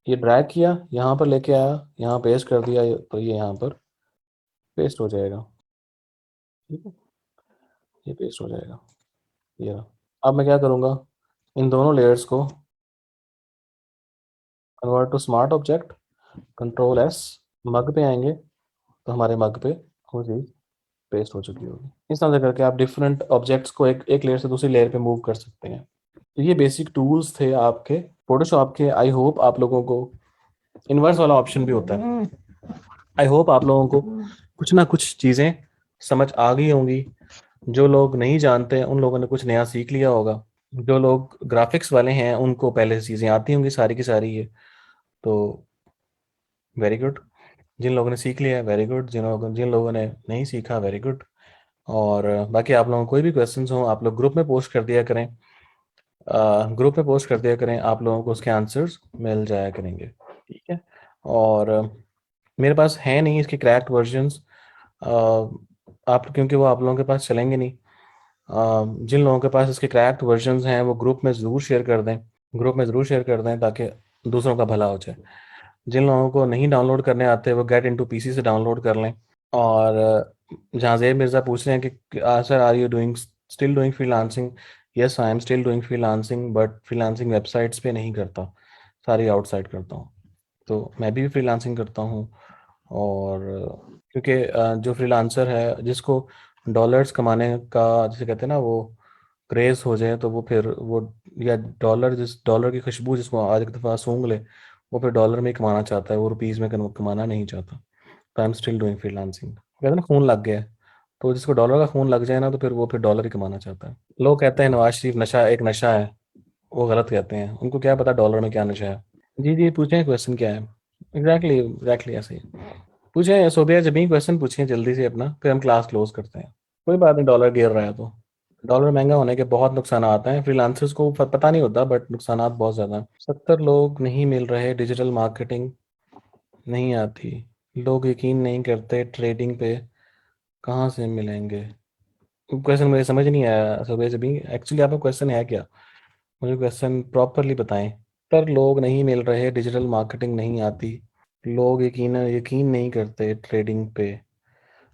ये ड्रैग किया, यहाँ पर लेके आया, यहाँ पेस्ट कर दिया, तो ये यहाँ पर पेस्ट हो जाएगा। ठीक है, ये पेस्ट हो जाएगा, ये रहा। अब मैं क्या करूँगा, इन दोनों लेयर्स को convert to smart object, control S, mug पे आएंगे तो हमारे मग पे वो चीज़ पेस्ट हो चुकी होगी। इस तरह से करके आप डिफरेंट ऑब्जेक्ट्स को एक एक लेयर से दूसरी लेयर पे मूव कर सकते हैं। तो ये बेसिक टूल्स थे आपके फोटोशॉप के। आई होप आप लोगों को, इन्वर्स वाला ऑप्शन भी होता है, आई होप आप लोगों को कुछ ना कुछ चीज़ें समझ आ गई होंगी। जो लोग नहीं जानते उन लोगों ने कुछ नया सीख लिया होगा। जो लोग ग्राफिक्स वाले हैं उनको पहले से चीज़ें आती होंगी सारी की सारी ये, तो वेरी गुड। जिन लोगों ने सीख लिया है वेरी गुड, जिन लोगों ने नहीं सीखा वेरी गुड। और बाकी आप लोगों को कोई भी क्वेश्चंस हो आप लोग ग्रुप में पोस्ट कर दिया करें, ग्रुप में पोस्ट कर दिया करें, आप लोगों को उसके आंसर्स मिल जाया करेंगे। ठीक है, और मेरे पास है नहीं इसके क्रैक्ड वर्जन्स, आप क्योंकि वो आप लोगों के पास चलेंगे नहीं। जिन लोगों के पास इसके क्रैक्ड वर्जन्स हैं वो ग्रुप में ज़रूर शेयर कर दें, ग्रुप में ज़रूर शेयर कर दें ताकि दूसरों का भला हो जाए। जिन लोगों को नहीं डाउनलोड करने आते वो गेट इनटू पीसी से डाउनलोड कर लें। और जहाँ ज़ेब मिर्ज़ा पूछ रहे हैं कि sir are you doing still doing freelancing, yes I am still doing freelancing, but freelancing websites पे नहीं करता, सारी आउटसाइड करता हूँ। तो मैं भी फ्रीलांसिंग करता हूँ। और क्योंकि जो फ्रीलांसर है जिसको डॉलर्स कमाने का जैसे कहते हैं ना वो क्रेज हो जाए, तो वो फिर वो, या डॉलर की खुशबू जिसको आज एक दफ़ा सूंघ ले, वो फिर डॉलर में ही कमाना चाहता है, वो रुपीज़ में कमाना नहीं चाहता। तो आई एम स्टिल डूइंग फ्रीलांसिंग, कहते हैं ना खून लग गया है, तो जिसको डॉलर का खून लग जाए ना तो फिर वो फिर डॉलर ही कमाना चाहता है। लोग कहते हैं नवाज शरीफ नशा एक नशा है, वो गलत कहते हैं, उनको क्या पता डॉलर में क्या नशा है। जी जी पूछें क्वेश्चन क्या है। एग्जैक्टली एग्जैक्टली ऐसे ही पूछें, सोबिया जब क्वेश्चन पूछें जल्दी से अपना, फिर हम क्लास क्लोज करते हैं। कोई बात नहीं, डॉलर गिर रहा है तो, डॉलर महंगा होने के बहुत नुकसान आते हैं, फ्रीलांसर्स को पता नहीं होता बट नुकसान बहुत ज़्यादा हैं। 70 लोग नहीं मिल रहे, डिजिटल मार्केटिंग नहीं आती, लोग यकीन नहीं करते ट्रेडिंग पे, कहाँ से मिलेंगे। क्वेश्चन मुझे समझ नहीं आया सुबह से भी, एक्चुअली आपका क्वेश्चन है क्या, मुझे क्वेश्चन प्रॉपरली बताएं। पर लोग नहीं मिल रहे, डिजिटल मार्केटिंग नहीं आती, लोग यकीन यकीन नहीं करते ट्रेडिंग पे,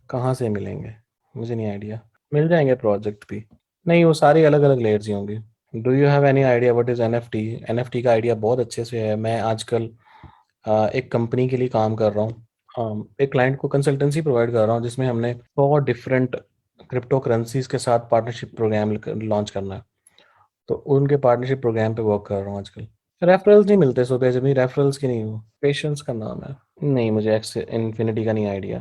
कहाँ से मिलेंगे। मुझे नहीं आइडिया, मिल जाएंगे प्रोजेक्ट भी, नहीं वो सारी अलग अलग लेयर्स ही होंगी। Do you have any idea what is NFT. NFT का आइडिया बहुत अच्छे से है। मैं आजकल एक कंपनी के लिए काम कर रहा हूँ, एक क्लाइंट को कंसल्टेंसी प्रोवाइड कर रहा हूँ जिसमें हमने 100 डिफरेंट क्रिप्टो करेंसीज के साथ पार्टनरशिप प्रोग्राम लॉन्च करना है। तो उनके पार्टनरशिप प्रोग्राम पे वर्क कर रहा हूँ आजकल। रेफरल्स नहीं मिलते सुबह जब, रेफरल्स की नहीं हो, पेशेंस का नाम है। नहीं मुझे एक्स इन्फिनिटी का नहीं आइडिया।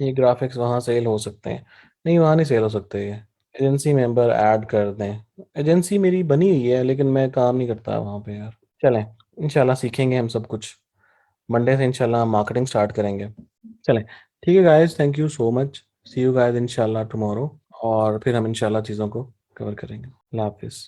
ये ग्राफिक्स वहाँ सेल हो सकते हैं, नहीं वहाँ नहीं सेल हो सकते ये, एजेंसी मेंबर ऐड कर दें। एजेंसी मेरी बनी हुई है लेकिन मैं काम नहीं करता वहाँ पे यार। चलें, इंशाल्लाह सीखेंगे हम सब कुछ, मंडे से इंशाल्लाह हम मार्केटिंग स्टार्ट करेंगे। चलें, ठीक है guys, thank you so much, see you guys इंशाल्लाह टुमारो, और फिर हम इंशाल्लाह चीज़ों को कवर करेंगे। अल्लाह हाफिज़।